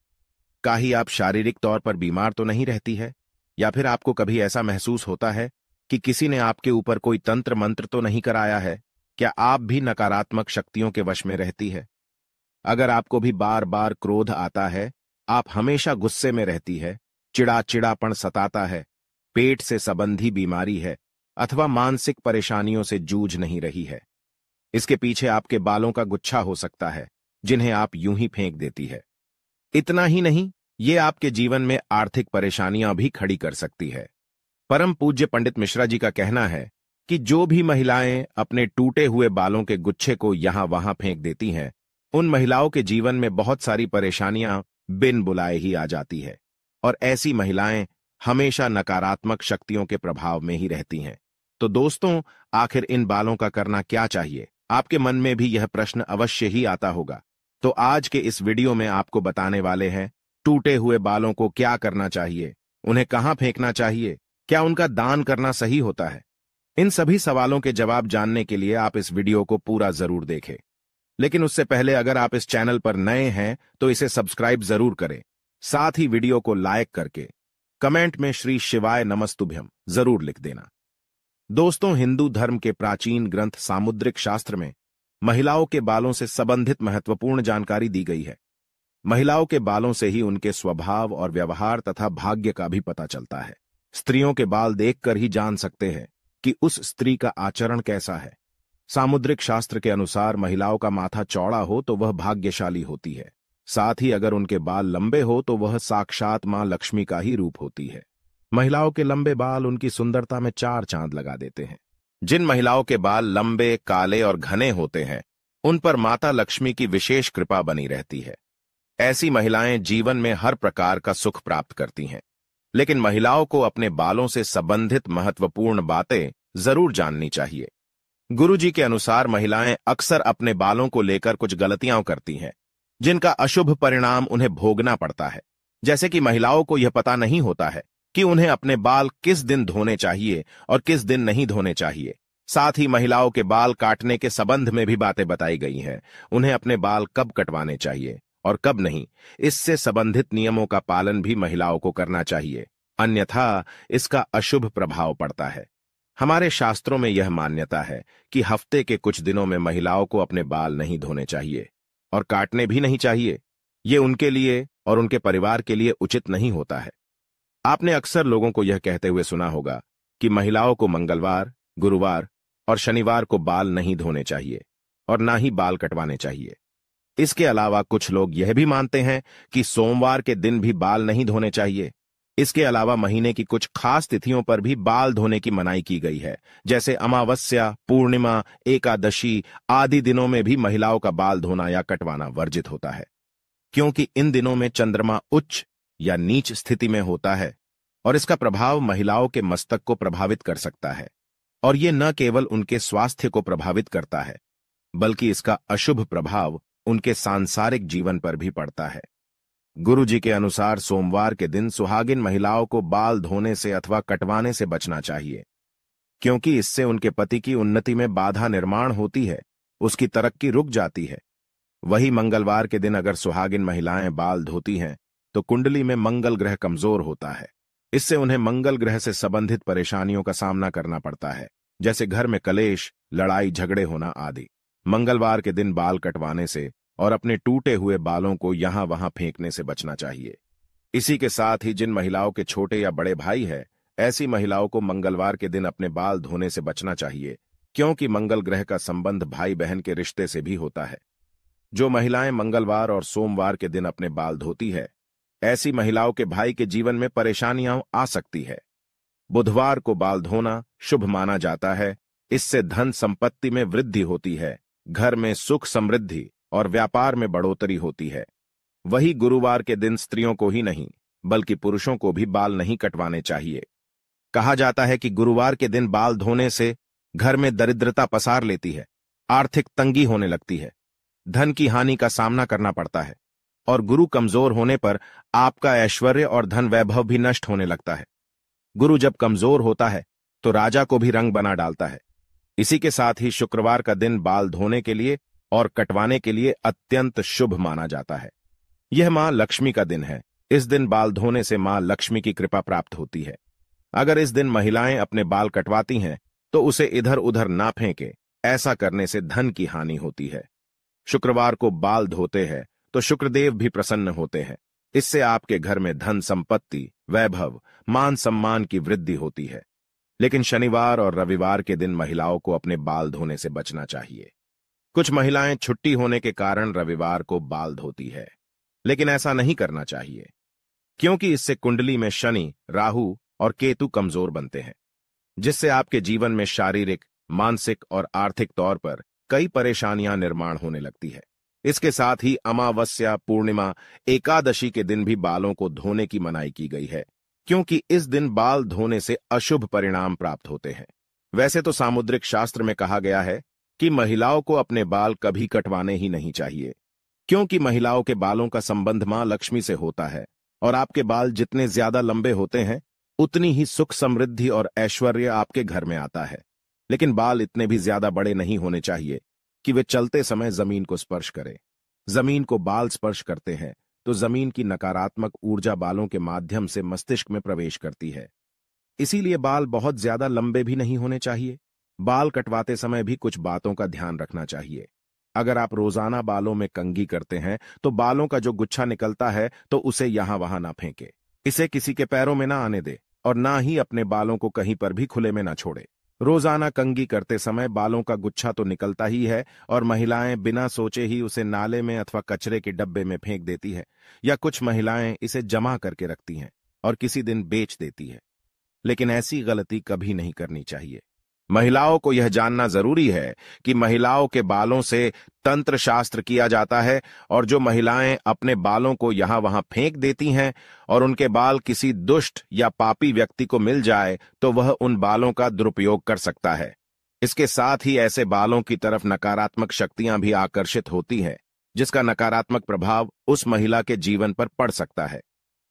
काहे आप शारीरिक तौर पर बीमार तो नहीं रहती है, या फिर आपको कभी ऐसा महसूस होता है कि किसी ने आपके ऊपर कोई तंत्र मंत्र तो नहीं कराया है? क्या आप भी नकारात्मक शक्तियों के वश में रहती है? अगर आपको भी बार बार क्रोध आता है, आप हमेशा गुस्से में रहती है, चिड़ाचिड़ापन सताता है, पेट से संबंधी बीमारी है अथवा मानसिक परेशानियों से जूझ नहीं रही है, इसके पीछे आपके बालों का गुच्छा हो सकता है जिन्हें आप यूं ही फेंक देती है। इतना ही नहीं, ये आपके जीवन में आर्थिक परेशानियां भी खड़ी कर सकती है। परम पूज्य पंडित मिश्रा जी का कहना है कि जो भी महिलाएं अपने टूटे हुए बालों के गुच्छे को यहां वहां फेंक देती हैं, उन महिलाओं के जीवन में बहुत सारी परेशानियां बिन बुलाए ही आ जाती है और ऐसी महिलाएं हमेशा नकारात्मक शक्तियों के प्रभाव में ही रहती हैं। तो दोस्तों, आखिर इन बालों का करना क्या चाहिए? आपके मन में भी यह प्रश्न अवश्य ही आता होगा। तो आज के इस वीडियो में आपको बताने वाले हैं टूटे हुए बालों को क्या करना चाहिए, उन्हें कहां फेंकना चाहिए, क्या उनका दान करना सही होता है? इन सभी सवालों के जवाब जानने के लिए आप इस वीडियो को पूरा जरूर देखें। लेकिन उससे पहले अगर आप इस चैनल पर नए हैं तो इसे सब्सक्राइब जरूर करें। साथ ही वीडियो को लाइक करके कमेंट में श्री शिवाय नमस्तुभ्यम जरूर लिख देना। दोस्तों, हिंदू धर्म के प्राचीन ग्रंथ सामुद्रिक शास्त्र में महिलाओं के बालों से संबंधित महत्वपूर्ण जानकारी दी गई है। महिलाओं के बालों से ही उनके स्वभाव और व्यवहार तथा भाग्य का भी पता चलता है। स्त्रियों के बाल देखकर ही जान सकते हैं कि उस स्त्री का आचरण कैसा है। सामुद्रिक शास्त्र के अनुसार महिलाओं का माथा चौड़ा हो तो वह भाग्यशाली होती है। साथ ही अगर उनके बाल लंबे हो तो वह साक्षात मां लक्ष्मी का ही रूप होती है। महिलाओं के लंबे बाल उनकी सुंदरता में चार चांद लगा देते हैं। जिन महिलाओं के बाल लंबे, काले और घने होते हैं, उन पर माता लक्ष्मी की विशेष कृपा बनी रहती है। ऐसी महिलाएं जीवन में हर प्रकार का सुख प्राप्त करती हैं। लेकिन महिलाओं को अपने बालों से संबंधित महत्वपूर्ण बातें जरूर जाननी चाहिए। गुरुजी के अनुसार महिलाएं अक्सर अपने बालों को लेकर कुछ गलतियां करती हैं, जिनका अशुभ परिणाम उन्हें भोगना पड़ता है। जैसे कि महिलाओं को यह पता नहीं होता है कि उन्हें अपने बाल किस दिन धोने चाहिए और किस दिन नहीं धोने चाहिए। साथ ही महिलाओं के बाल काटने के संबंध में भी बातें बताई गई हैं। उन्हें अपने बाल कब कटवाने चाहिए और कब नहीं, इससे संबंधित नियमों का पालन भी महिलाओं को करना चाहिए, अन्यथा इसका अशुभ प्रभाव पड़ता है। हमारे शास्त्रों में यह मान्यता है कि हफ्ते के कुछ दिनों में महिलाओं को अपने बाल नहीं धोने चाहिए और काटने भी नहीं चाहिए। ये उनके लिए और उनके परिवार के लिए उचित नहीं होता है। आपने अक्सर लोगों को यह कहते हुए सुना होगा कि महिलाओं को मंगलवार, गुरुवार और शनिवार को बाल नहीं धोने चाहिए और ना ही बाल कटवाने चाहिए। इसके अलावा कुछ लोग यह भी मानते हैं कि सोमवार के दिन भी बाल नहीं धोने चाहिए। इसके अलावा महीने की कुछ खास तिथियों पर भी बाल धोने की मनाही की गई है, जैसे अमावस्या, पूर्णिमा, एकादशी आदि दिनों में भी महिलाओं का बाल धोना या कटवाना वर्जित होता है, क्योंकि इन दिनों में चंद्रमा उच्च या नीच स्थिति में होता है और इसका प्रभाव महिलाओं के मस्तक को प्रभावित कर सकता है। और ये न केवल उनके स्वास्थ्य को प्रभावित करता है, बल्कि इसका अशुभ प्रभाव उनके सांसारिक जीवन पर भी पड़ता है। गुरुजी के अनुसार सोमवार के दिन सुहागिन महिलाओं को बाल धोने से अथवा कटवाने से बचना चाहिए, क्योंकि इससे उनके पति की उन्नति में बाधा निर्माण होती है, उसकी तरक्की रुक जाती है। वही मंगलवार के दिन अगर सुहागिन महिलाएं बाल धोती हैं तो कुंडली में मंगल ग्रह कमजोर होता है। इससे उन्हें मंगल ग्रह से संबंधित परेशानियों का सामना करना पड़ता है, जैसे घर में कलेश, लड़ाई झगड़े होना आदि। मंगलवार के दिन बाल कटवाने से और अपने टूटे हुए बालों को यहां वहां फेंकने से बचना चाहिए। इसी के साथ ही जिन महिलाओं के छोटे या बड़े भाई हैं, ऐसी महिलाओं को मंगलवार के दिन अपने बाल धोने से बचना चाहिए, क्योंकि मंगल ग्रह का संबंध भाई बहन के रिश्ते से भी होता है। जो महिलाएं मंगलवार और सोमवार के दिन अपने बाल धोती है, ऐसी महिलाओं के भाई के जीवन में परेशानियां आ सकती है। बुधवार को बाल धोना शुभ माना जाता है। इससे धन संपत्ति में वृद्धि होती है, घर में सुख समृद्धि और व्यापार में बढ़ोतरी होती है। वही गुरुवार के दिन स्त्रियों को ही नहीं बल्कि पुरुषों को भी बाल नहीं कटवाने चाहिए। कहा जाता है कि गुरुवार के दिन बाल धोने से घर में दरिद्रता पसार लेती है, आर्थिक तंगी होने लगती है, धन की हानि का सामना करना पड़ता है और गुरु कमजोर होने पर आपका ऐश्वर्य और धन वैभव भी नष्ट होने लगता है। गुरु जब कमजोर होता है तो राजा को भी रंग बना डालता है। इसी के साथ ही शुक्रवार का दिन बाल धोने के लिए और कटवाने के लिए अत्यंत शुभ माना जाता है। यह मां लक्ष्मी का दिन है। इस दिन बाल धोने से मां लक्ष्मी की कृपा प्राप्त होती है। अगर इस दिन महिलाएं अपने बाल कटवाती हैं तो उसे इधर उधर ना फेंके, ऐसा करने से धन की हानि होती है। शुक्रवार को बाल धोते हैं तो शुक्रदेव भी प्रसन्न होते हैं। इससे आपके घर में धन संपत्ति, वैभव, मान सम्मान की वृद्धि होती है। लेकिन शनिवार और रविवार के दिन महिलाओं को अपने बाल धोने से बचना चाहिए। कुछ महिलाएं छुट्टी होने के कारण रविवार को बाल धोती है, लेकिन ऐसा नहीं करना चाहिए, क्योंकि इससे कुंडली में शनि, राहु और केतु कमजोर बनते हैं, जिससे आपके जीवन में शारीरिक, मानसिक और आर्थिक तौर पर कई परेशानियां निर्माण होने लगती है। इसके साथ ही अमावस्या, पूर्णिमा, एकादशी के दिन भी बालों को धोने की मनाही की गई है, क्योंकि इस दिन बाल धोने से अशुभ परिणाम प्राप्त होते हैं। वैसे तो सामुद्रिक शास्त्र में कहा गया है कि महिलाओं को अपने बाल कभी कटवाने ही नहीं चाहिए, क्योंकि महिलाओं के बालों का संबंध मां लक्ष्मी से होता है और आपके बाल जितने ज्यादा लंबे होते हैं उतनी ही सुख समृद्धि और ऐश्वर्य आपके घर में आता है। लेकिन बाल इतने भी ज्यादा बड़े नहीं होने चाहिए कि वे चलते समय जमीन को स्पर्श करें। जमीन को बाल स्पर्श करते हैं तो जमीन की नकारात्मक ऊर्जा बालों के माध्यम से मस्तिष्क में प्रवेश करती है। इसीलिए बाल बहुत ज्यादा लंबे भी नहीं होने चाहिए। बाल कटवाते समय भी कुछ बातों का ध्यान रखना चाहिए। अगर आप रोजाना बालों में कंघी करते हैं तो बालों का जो गुच्छा निकलता है तो उसे यहां वहां ना फेंके। इसे किसी के पैरों में ना आने दे और ना ही अपने बालों को कहीं पर भी खुले में ना छोड़े। रोजाना कंघी करते समय बालों का गुच्छा तो निकलता ही है और महिलाएं बिना सोचे ही उसे नाले में अथवा कचरे के डब्बे में फेंक देती है, या कुछ महिलाएं इसे जमा करके रखती हैं और किसी दिन बेच देती है। लेकिन ऐसी गलती कभी नहीं करनी चाहिए। महिलाओं को यह जानना जरूरी है कि महिलाओं के बालों से तंत्र शास्त्र किया जाता है, और जो महिलाएं अपने बालों को यहां वहां फेंक देती हैं और उनके बाल किसी दुष्ट या पापी व्यक्ति को मिल जाए तो वह उन बालों का दुरुपयोग कर सकता है। इसके साथ ही ऐसे बालों की तरफ नकारात्मक शक्तियां भी आकर्षित होती हैं, जिसका नकारात्मक प्रभाव उस महिला के जीवन पर पड़ सकता है।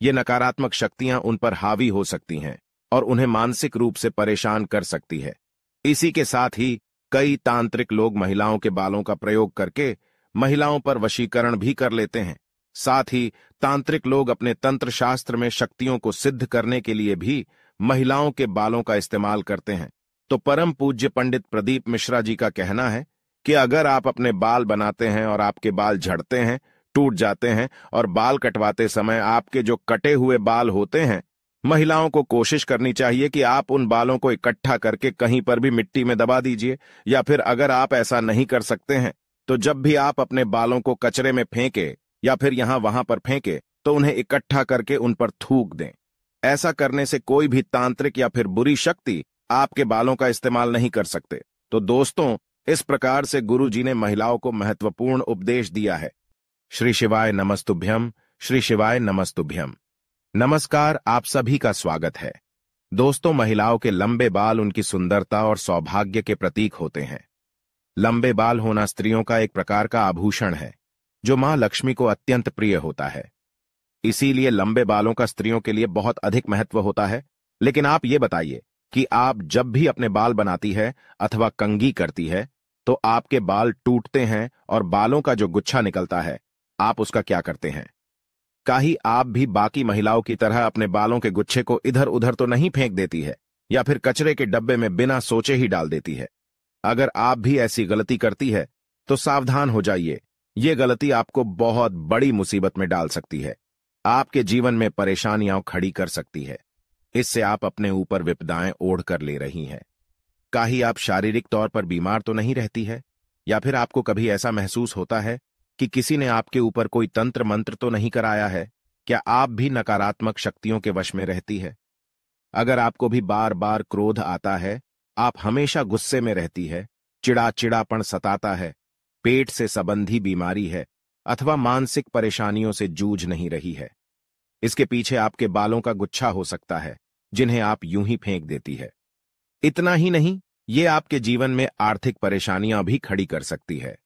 ये नकारात्मक शक्तियां उन पर हावी हो सकती हैं और उन्हें मानसिक रूप से परेशान कर सकती है। इसी के साथ ही कई तांत्रिक लोग महिलाओं के बालों का प्रयोग करके महिलाओं पर वशीकरण भी कर लेते हैं। साथ ही तांत्रिक लोग अपने तंत्र शास्त्र में शक्तियों को सिद्ध करने के लिए भी महिलाओं के बालों का इस्तेमाल करते हैं। तो परम पूज्य पंडित प्रदीप मिश्रा जी का कहना है कि अगर आप अपने बाल बनाते हैं और आपके बाल झड़ते हैं, टूट जाते हैं, और बाल कटवाते समय आपके जो कटे हुए बाल होते हैं, महिलाओं को कोशिश करनी चाहिए कि आप उन बालों को इकट्ठा करके कहीं पर भी मिट्टी में दबा दीजिए, या फिर अगर आप ऐसा नहीं कर सकते हैं तो जब भी आप अपने बालों को कचरे में फेंके या फिर यहां वहां पर फेंके तो उन्हें इकट्ठा करके उन पर थूक दें। ऐसा करने से कोई भी तांत्रिक या फिर बुरी शक्ति आपके बालों का इस्तेमाल नहीं कर सकते। तो दोस्तों, इस प्रकार से गुरु जी ने महिलाओं को महत्वपूर्ण उपदेश दिया है। श्री शिवाय नमस्तुभ्यम, श्री शिवाय नमस्तुभ्यम। नमस्कार, आप सभी का स्वागत है। दोस्तों, महिलाओं के लंबे बाल उनकी सुंदरता और सौभाग्य के प्रतीक होते हैं। लंबे बाल होना स्त्रियों का एक प्रकार का आभूषण है जो मां लक्ष्मी को अत्यंत प्रिय होता है। इसीलिए लंबे बालों का स्त्रियों के लिए बहुत अधिक महत्व होता है। लेकिन आप ये बताइए कि आप जब भी अपने बाल बनाती है अथवा कंघी करती है तो आपके बाल टूटते हैं और बालों का जो गुच्छा निकलता है, आप उसका क्या करते हैं? काहे आप भी बाकी महिलाओं की तरह अपने बालों के गुच्छे को इधर उधर तो नहीं फेंक देती है या फिर कचरे के डब्बे में बिना सोचे ही डाल देती है? अगर आप भी ऐसी गलती करती है तो सावधान हो जाइए। ये गलती आपको बहुत बड़ी मुसीबत में डाल सकती है, आपके जीवन में परेशानियां खड़ी कर सकती है। इससे आप अपने ऊपर विपदाएं ओढ़ कर ले रही हैं। काहे आप शारीरिक तौर पर बीमार तो नहीं रहती है, या फिर आपको कभी ऐसा महसूस होता है कि किसी ने आपके ऊपर कोई तंत्र मंत्र तो नहीं कराया है? क्या आप भी नकारात्मक शक्तियों के वश में रहती है? अगर आपको भी बार बार क्रोध आता है, आप हमेशा गुस्से में रहती है, चिड़ाचिड़ापन सताता है, पेट से संबंधी बीमारी है, अथवा मानसिक परेशानियों से जूझ नहीं रही है, इसके पीछे आपके बालों का गुच्छा हो सकता है जिन्हें आप यूं ही फेंक देती है। इतना ही नहीं, ये आपके जीवन में आर्थिक परेशानियां भी खड़ी कर सकती है।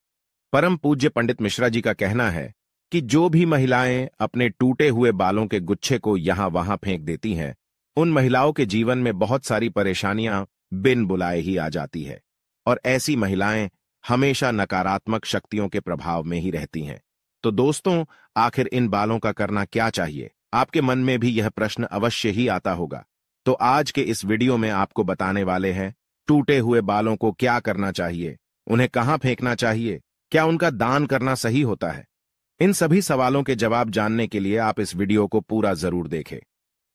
परम पूज्य पंडित मिश्रा जी का कहना है कि जो भी महिलाएं अपने टूटे हुए बालों के गुच्छे को यहां वहां फेंक देती हैं, उन महिलाओं के जीवन में बहुत सारी परेशानियां बिन बुलाए ही आ जाती है, और ऐसी महिलाएं हमेशा नकारात्मक शक्तियों के प्रभाव में ही रहती हैं। तो दोस्तों, आखिर इन बालों का करना क्या चाहिए? आपके मन में भी यह प्रश्न अवश्य ही आता होगा। तो आज के इस वीडियो में आपको बताने वाले हैं टूटे हुए बालों को क्या करना चाहिए, उन्हें कहां फेंकना चाहिए, क्या उनका दान करना सही होता है? इन सभी सवालों के जवाब जानने के लिए आप इस वीडियो को पूरा जरूर देखें।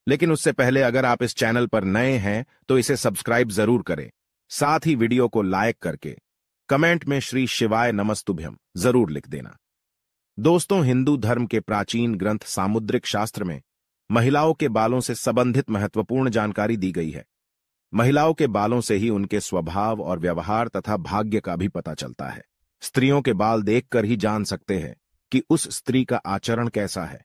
लेकिन उससे पहले अगर आप इस चैनल पर नए हैं तो इसे सब्सक्राइब जरूर करें। साथ ही वीडियो को लाइक करके कमेंट में श्री शिवाय नमस्तुभ्यम जरूर लिख देना। दोस्तों, हिंदू धर्म के प्राचीन ग्रंथ सामुद्रिक शास्त्र में महिलाओं के बालों से संबंधित महत्वपूर्ण जानकारी दी गई है। महिलाओं के बालों से ही उनके स्वभाव और व्यवहार तथा भाग्य का भी पता चलता है। स्त्रियों के बाल देखकर ही जान सकते हैं कि उस स्त्री का आचरण कैसा है।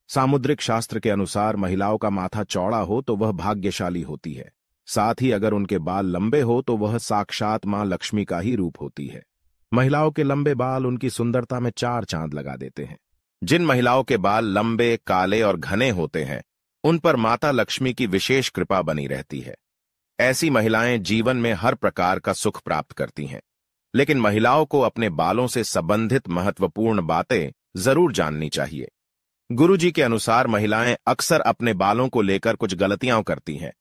सामुद्रिक शास्त्र के अनुसार महिलाओं का माथा चौड़ा हो तो वह भाग्यशाली होती है। साथ ही अगर उनके बाल लंबे हो तो वह साक्षात मां लक्ष्मी का ही रूप होती है। महिलाओं के लंबे बाल उनकी सुंदरता में चार चांद लगा देते हैं। जिन महिलाओं के बाल लंबे, काले और घने होते हैं, उन पर माता लक्ष्मी की विशेष कृपा बनी रहती है। ऐसी महिलाएं जीवन में हर प्रकार का सुख प्राप्त करती हैं। लेकिन महिलाओं को अपने बालों से संबंधित महत्वपूर्ण बातें जरूर जाननी चाहिए। गुरुजी के अनुसार महिलाएं अक्सर अपने बालों को लेकर कुछ गलतियां करती हैं,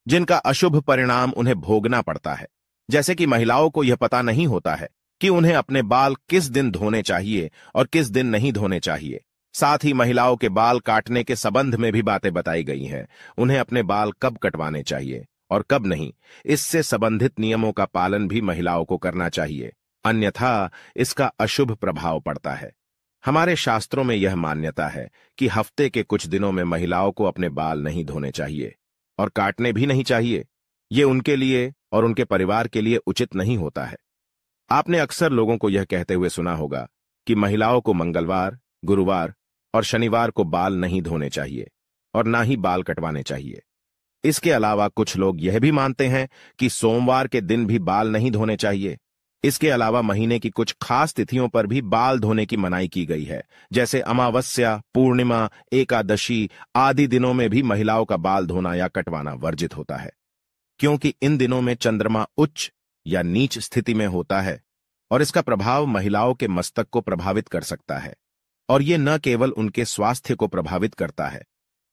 जिनका अशुभ परिणाम उन्हें भोगना पड़ता है। जैसे कि महिलाओं को यह पता नहीं होता है कि उन्हें अपने बाल किस दिन धोने चाहिए और किस दिन नहीं धोने चाहिए। साथ ही महिलाओं के बाल काटने के संबंध में भी बातें बताई गई हैं। उन्हें अपने बाल कब कटवाने चाहिए और कब नहीं, इससे संबंधित नियमों का पालन भी महिलाओं को करना चाहिए, अन्यथा इसका अशुभ प्रभाव पड़ता है। हमारे शास्त्रों में यह मान्यता है कि हफ्ते के कुछ दिनों में महिलाओं को अपने बाल नहीं धोने चाहिए और काटने भी नहीं चाहिए। ये उनके लिए और उनके परिवार के लिए उचित नहीं होता है। आपने अक्सर लोगों को यह कहते हुए सुना होगा कि महिलाओं को मंगलवार, गुरुवार और शनिवार को बाल नहीं धोने चाहिए और ना ही बाल कटवाने चाहिए। इसके अलावा कुछ लोग यह भी मानते हैं कि सोमवार के दिन भी बाल नहीं धोने चाहिए। इसके अलावा महीने की कुछ खास तिथियों पर भी बाल धोने की मनाही की गई है, जैसे अमावस्या, पूर्णिमा, एकादशी आदि दिनों में भी महिलाओं का बाल धोना या कटवाना वर्जित होता है, क्योंकि इन दिनों में चंद्रमा उच्च या नीच स्थिति में होता है और इसका प्रभाव महिलाओं के मस्तक को प्रभावित कर सकता है। और ये न केवल उनके स्वास्थ्य को प्रभावित करता है,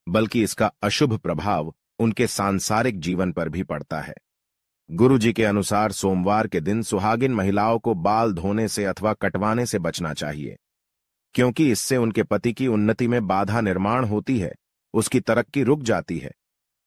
बल्कि इसका अशुभ प्रभाव उनके सांसारिक जीवन पर भी पड़ता है। गुरुजी के अनुसार सोमवार के दिन सुहागिन महिलाओं को बाल धोने से अथवा कटवाने से बचना चाहिए, क्योंकि इससे उनके पति की उन्नति में बाधा निर्माण होती है, उसकी तरक्की रुक जाती है।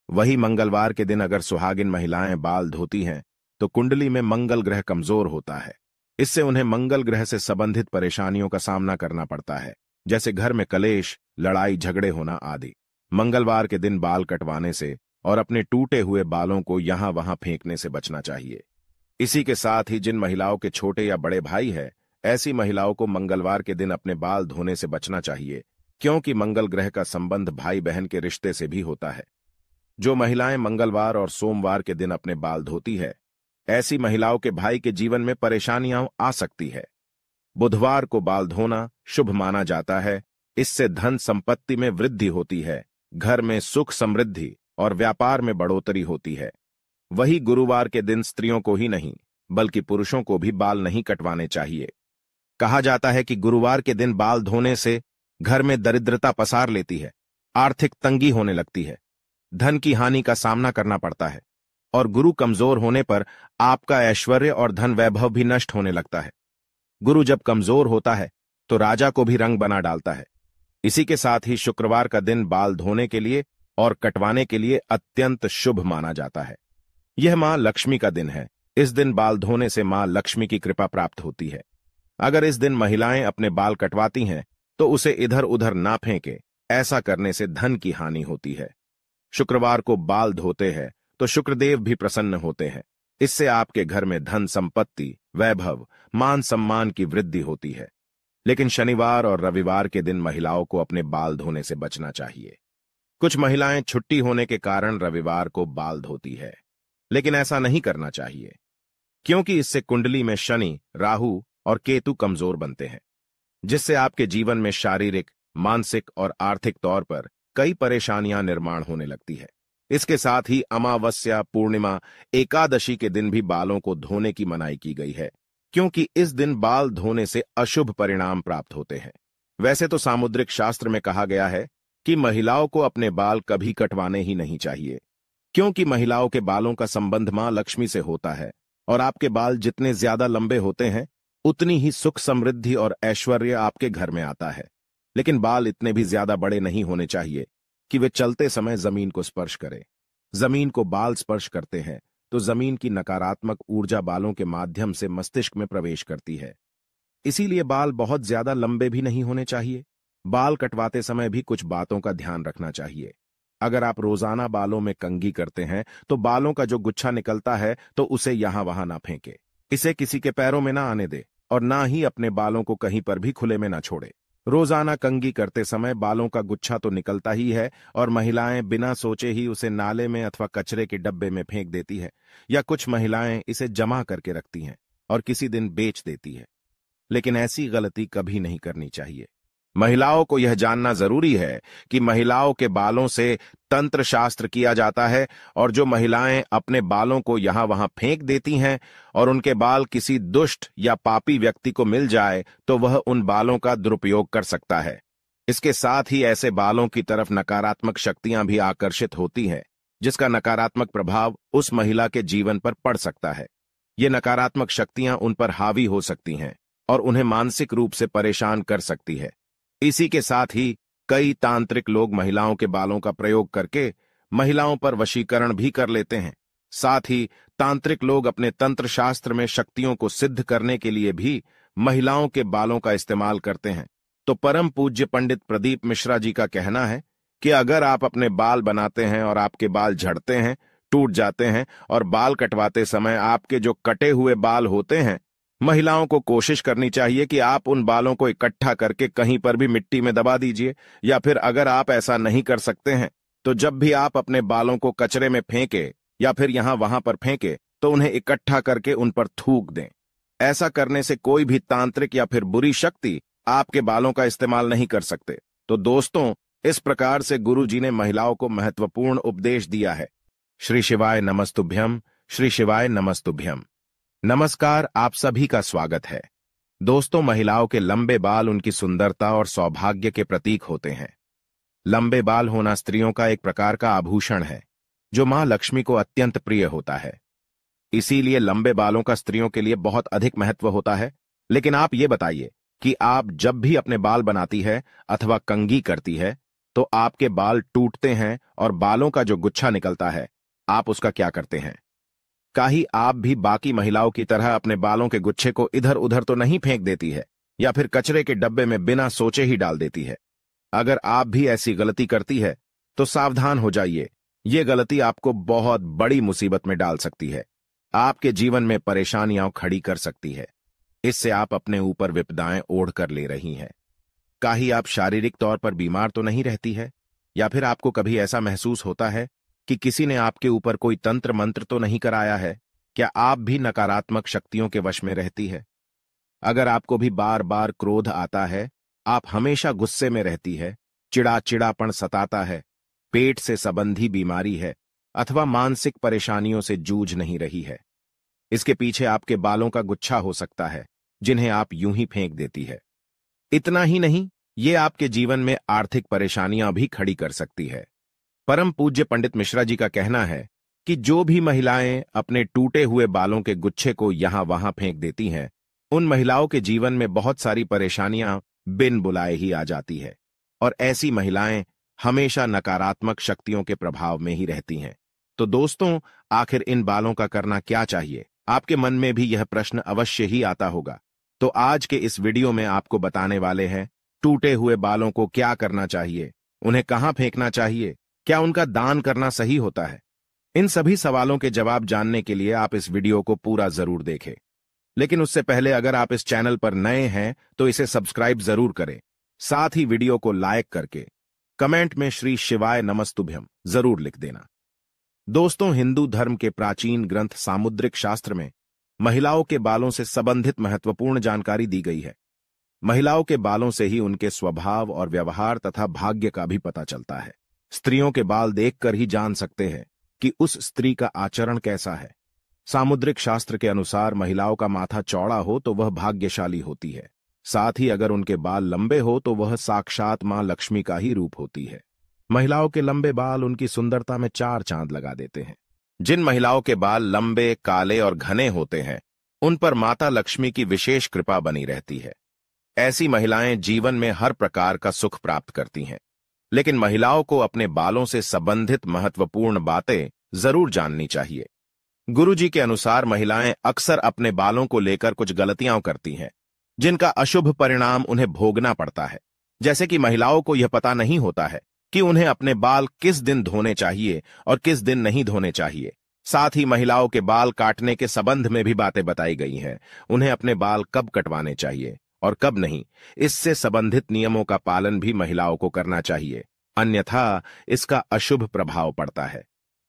वही मंगलवार के दिन अगर सुहागिन महिलाएं बाल धोती हैं तो कुंडली में मंगल ग्रह कमजोर होता है। इससे उन्हें मंगल ग्रह से संबंधित परेशानियों का सामना करना पड़ता है, जैसे घर में कलेश, लड़ाई झगड़े होना आदि। मंगलवार के दिन बाल कटवाने से और अपने टूटे हुए बालों को यहां वहां फेंकने से बचना चाहिए। इसी के साथ ही जिन महिलाओं के छोटे या बड़े भाई हैं, ऐसी महिलाओं को मंगलवार के दिन अपने बाल धोने से बचना चाहिए, क्योंकि मंगल ग्रह का संबंध भाई बहन के रिश्ते से भी होता है। जो महिलाएं मंगलवार और सोमवार के दिन अपने बाल धोती है, ऐसी महिलाओं के भाई के जीवन में परेशानियां आ सकती है। बुधवार को बाल धोना शुभ माना जाता है। इससे धन संपत्ति में वृद्धि होती है, घर में सुख समृद्धि और व्यापार में बढ़ोतरी होती है। वही गुरुवार के दिन स्त्रियों को ही नहीं बल्कि पुरुषों को भी बाल नहीं कटवाने चाहिए। कहा जाता है कि गुरुवार के दिन बाल धोने से घर में दरिद्रता पसार लेती है, आर्थिक तंगी होने लगती है, धन की हानि का सामना करना पड़ता है और गुरु कमजोर होने पर आपका ऐश्वर्य और धन वैभव भी नष्ट होने लगता है। गुरु जब कमजोर होता है तो राजा को भी रंग बना डालता है। इसी के साथ ही शुक्रवार का दिन बाल धोने के लिए और कटवाने के लिए अत्यंत शुभ माना जाता है। यह मां लक्ष्मी का दिन है। इस दिन बाल धोने से मां लक्ष्मी की कृपा प्राप्त होती है। अगर इस दिन महिलाएं अपने बाल कटवाती हैं तो उसे इधर उधर ना फेंके, ऐसा करने से धन की हानि होती है। शुक्रवार को बाल धोते हैं तो शुक्रदेव भी प्रसन्न होते हैं। इससे आपके घर में धन संपत्ति, वैभव, मान सम्मान की वृद्धि होती है। लेकिन शनिवार और रविवार के दिन महिलाओं को अपने बाल धोने से बचना चाहिए। कुछ महिलाएं छुट्टी होने के कारण रविवार को बाल धोती है, लेकिन ऐसा नहीं करना चाहिए, क्योंकि इससे कुंडली में शनि, राहु और केतु कमजोर बनते हैं, जिससे आपके जीवन में शारीरिक, मानसिक और आर्थिक तौर पर कई परेशानियां निर्माण होने लगती है। इसके साथ ही अमावस्या, पूर्णिमा, एकादशी के दिन भी बालों को धोने की मनाही की गई है, क्योंकि इस दिन बाल धोने से अशुभ परिणाम प्राप्त होते हैं। वैसे तो सामुद्रिक शास्त्र में कहा गया है कि महिलाओं को अपने बाल कभी कटवाने ही नहीं चाहिए, क्योंकि महिलाओं के बालों का संबंध मां लक्ष्मी से होता है और आपके बाल जितने ज्यादा लंबे होते हैं उतनी ही सुख समृद्धि और ऐश्वर्य आपके घर में आता है। लेकिन बाल इतने भी ज्यादा बड़े नहीं होने चाहिए कि वे चलते समय जमीन को स्पर्श करें। जमीन को बाल स्पर्श करते हैं तो जमीन की नकारात्मक ऊर्जा बालों के माध्यम से मस्तिष्क में प्रवेश करती है। इसीलिए बाल बहुत ज्यादा लंबे भी नहीं होने चाहिए। बाल कटवाते समय भी कुछ बातों का ध्यान रखना चाहिए। अगर आप रोजाना बालों में कंघी करते हैं तो बालों का जो गुच्छा निकलता है तो उसे यहां वहां ना फेंके, इसे किसी के पैरों में ना आने दे और ना ही अपने बालों को कहीं पर भी खुले में ना छोड़े। रोजाना कंघी करते समय बालों का गुच्छा तो निकलता ही है और महिलाएं बिना सोचे ही उसे नाले में अथवा कचरे के डब्बे में फेंक देती है, या कुछ महिलाएं इसे जमा करके रखती हैं और किसी दिन बेच देती है। लेकिन ऐसी गलती कभी नहीं करनी चाहिए। महिलाओं को यह जानना जरूरी है कि महिलाओं के बालों से तंत्र शास्त्र किया जाता है और जो महिलाएं अपने बालों को यहां वहां फेंक देती हैं और उनके बाल किसी दुष्ट या पापी व्यक्ति को मिल जाए तो वह उन बालों का दुरुपयोग कर सकता है। इसके साथ ही ऐसे बालों की तरफ नकारात्मक शक्तियां भी आकर्षित होती हैं, जिसका नकारात्मक प्रभाव उस महिला के जीवन पर पड़ सकता है। ये नकारात्मक शक्तियां उन पर हावी हो सकती हैं और उन्हें मानसिक रूप से परेशान कर सकती है। इसी के साथ ही कई तांत्रिक लोग महिलाओं के बालों का प्रयोग करके महिलाओं पर वशीकरण भी कर लेते हैं। साथ ही तांत्रिक लोग अपने तंत्र शास्त्र में शक्तियों को सिद्ध करने के लिए भी महिलाओं के बालों का इस्तेमाल करते हैं। तो परम पूज्य पंडित प्रदीप मिश्रा जी का कहना है कि अगर आप अपने बाल बनाते हैं और आपके बाल झड़ते हैं, टूट जाते हैं और बाल कटवाते समय आपके जो कटे हुए बाल होते हैं, महिलाओं को कोशिश करनी चाहिए कि आप उन बालों को इकट्ठा करके कहीं पर भी मिट्टी में दबा दीजिए, या फिर अगर आप ऐसा नहीं कर सकते हैं तो जब भी आप अपने बालों को कचरे में फेंके या फिर यहां वहां पर फेंके तो उन्हें इकट्ठा करके उन पर थूक दें। ऐसा करने से कोई भी तांत्रिक या फिर बुरी शक्ति आपके बालों का इस्तेमाल नहीं कर सकते। तो दोस्तों, इस प्रकार से गुरु जी ने महिलाओं को महत्वपूर्ण उपदेश दिया है। श्री शिवाय नमस्तुभ्यम, श्री शिवाय नमस्तुभ्यम। नमस्कार, आप सभी का स्वागत है। दोस्तों, महिलाओं के लंबे बाल उनकी सुंदरता और सौभाग्य के प्रतीक होते हैं। लंबे बाल होना स्त्रियों का एक प्रकार का आभूषण है जो मां लक्ष्मी को अत्यंत प्रिय होता है। इसीलिए लंबे बालों का स्त्रियों के लिए बहुत अधिक महत्व होता है। लेकिन आप ये बताइए कि आप जब भी अपने बाल बनाती है अथवा कंघी करती है तो आपके बाल टूटते हैं और बालों का जो गुच्छा निकलता है, आप उसका क्या करते हैं? काहे आप भी बाकी महिलाओं की तरह अपने बालों के गुच्छे को इधर उधर तो नहीं फेंक देती है या फिर कचरे के डब्बे में बिना सोचे ही डाल देती है? अगर आप भी ऐसी गलती करती है तो सावधान हो जाइए। ये गलती आपको बहुत बड़ी मुसीबत में डाल सकती है, आपके जीवन में परेशानियां खड़ी कर सकती है। इससे आप अपने ऊपर विपदाएं ओढ़ कर ले रही हैं। काहे आप शारीरिक तौर पर बीमार तो नहीं रहती है, या फिर आपको कभी ऐसा महसूस होता है कि किसी ने आपके ऊपर कोई तंत्र मंत्र तो नहीं कराया है? क्या आप भी नकारात्मक शक्तियों के वश में रहती है? अगर आपको भी बार बार क्रोध आता है, आप हमेशा गुस्से में रहती है, चिड़ाचिड़ापन सताता है, पेट से संबंधी बीमारी है अथवा मानसिक परेशानियों से जूझ नहीं रही है, इसके पीछे आपके बालों का गुच्छा हो सकता है जिन्हें आप यूं ही फेंक देती है। इतना ही नहीं, ये आपके जीवन में आर्थिक परेशानियां भी खड़ी कर सकती है। परम पूज्य पंडित मिश्रा जी का कहना है कि जो भी महिलाएं अपने टूटे हुए बालों के गुच्छे को यहां वहां फेंक देती हैं, उन महिलाओं के जीवन में बहुत सारी परेशानियां बिन बुलाए ही आ जाती है और ऐसी महिलाएं हमेशा नकारात्मक शक्तियों के प्रभाव में ही रहती हैं। तो दोस्तों, आखिर इन बालों का करना क्या चाहिए? आपके मन में भी यह प्रश्न अवश्य ही आता होगा। तो आज के इस वीडियो में आपको बताने वाले हैं टूटे हुए बालों को क्या करना चाहिए, उन्हें कहां फेंकना चाहिए, क्या उनका दान करना सही होता है? इन सभी सवालों के जवाब जानने के लिए आप इस वीडियो को पूरा जरूर देखें। लेकिन उससे पहले अगर आप इस चैनल पर नए हैं तो इसे सब्सक्राइब जरूर करें। साथ ही वीडियो को लाइक करके कमेंट में श्री शिवाय नमस्तुभ्यम जरूर लिख देना। दोस्तों, हिंदू धर्म के प्राचीन ग्रंथ सामुद्रिक शास्त्र में महिलाओं के बालों से संबंधित महत्वपूर्ण जानकारी दी गई है। महिलाओं के बालों से ही उनके स्वभाव और व्यवहार तथा भाग्य का भी पता चलता है। स्त्रियों के बाल देखकर ही जान सकते हैं कि उस स्त्री का आचरण कैसा है। सामुद्रिक शास्त्र के अनुसार महिलाओं का माथा चौड़ा हो तो वह भाग्यशाली होती है, साथ ही अगर उनके बाल लंबे हो तो वह साक्षात मां लक्ष्मी का ही रूप होती है। महिलाओं के लंबे बाल उनकी सुंदरता में चार चांद लगा देते हैं। जिन महिलाओं के बाल लंबे, काले और घने होते हैं, उन पर माता लक्ष्मी की विशेष कृपा बनी रहती है। ऐसी महिलाएं जीवन में हर प्रकार का सुख प्राप्त करती हैं। लेकिन महिलाओं को अपने बालों से संबंधित महत्वपूर्ण बातें जरूर जाननी चाहिए। गुरुजी के अनुसार महिलाएं अक्सर अपने बालों को लेकर कुछ गलतियां करती हैं, जिनका अशुभ परिणाम उन्हें भोगना पड़ता है। जैसे कि महिलाओं को यह पता नहीं होता है कि उन्हें अपने बाल किस दिन धोने चाहिए और किस दिन नहीं धोने चाहिए। साथ ही महिलाओं के बाल काटने के संबंध में भी बातें बताई गई हैं। उन्हें अपने बाल कब कटवाने चाहिए और कब नहीं, इससे संबंधित नियमों का पालन भी महिलाओं को करना चाहिए, अन्यथा इसका अशुभ प्रभाव पड़ता है।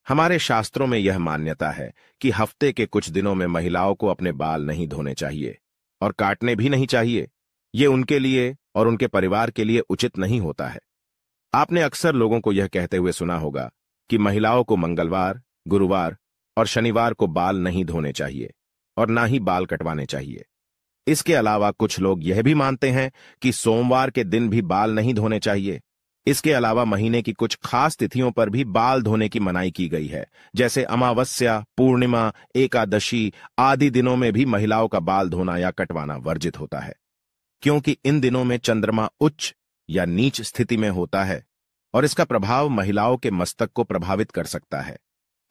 हमारे शास्त्रों में यह मान्यता है कि हफ्ते के कुछ दिनों में महिलाओं को अपने बाल नहीं धोने चाहिए और काटने भी नहीं चाहिए। ये उनके लिए और उनके परिवार के लिए उचित नहीं होता है। आपने अक्सर लोगों को यह कहते हुए सुना होगा कि महिलाओं को मंगलवार, गुरुवार और शनिवार को बाल नहीं धोने चाहिए और ना ही बाल कटवाने चाहिए। इसके अलावा कुछ लोग यह भी मानते हैं कि सोमवार के दिन भी बाल नहीं धोने चाहिए। इसके अलावा महीने की कुछ खास तिथियों पर भी बाल धोने की मनाही की गई है, जैसे अमावस्या, पूर्णिमा, एकादशी आदि दिनों में भी महिलाओं का बाल धोना या कटवाना वर्जित होता है, क्योंकि इन दिनों में चंद्रमा उच्च या नीच स्थिति में होता है और इसका प्रभाव महिलाओं के मस्तक को प्रभावित कर सकता है।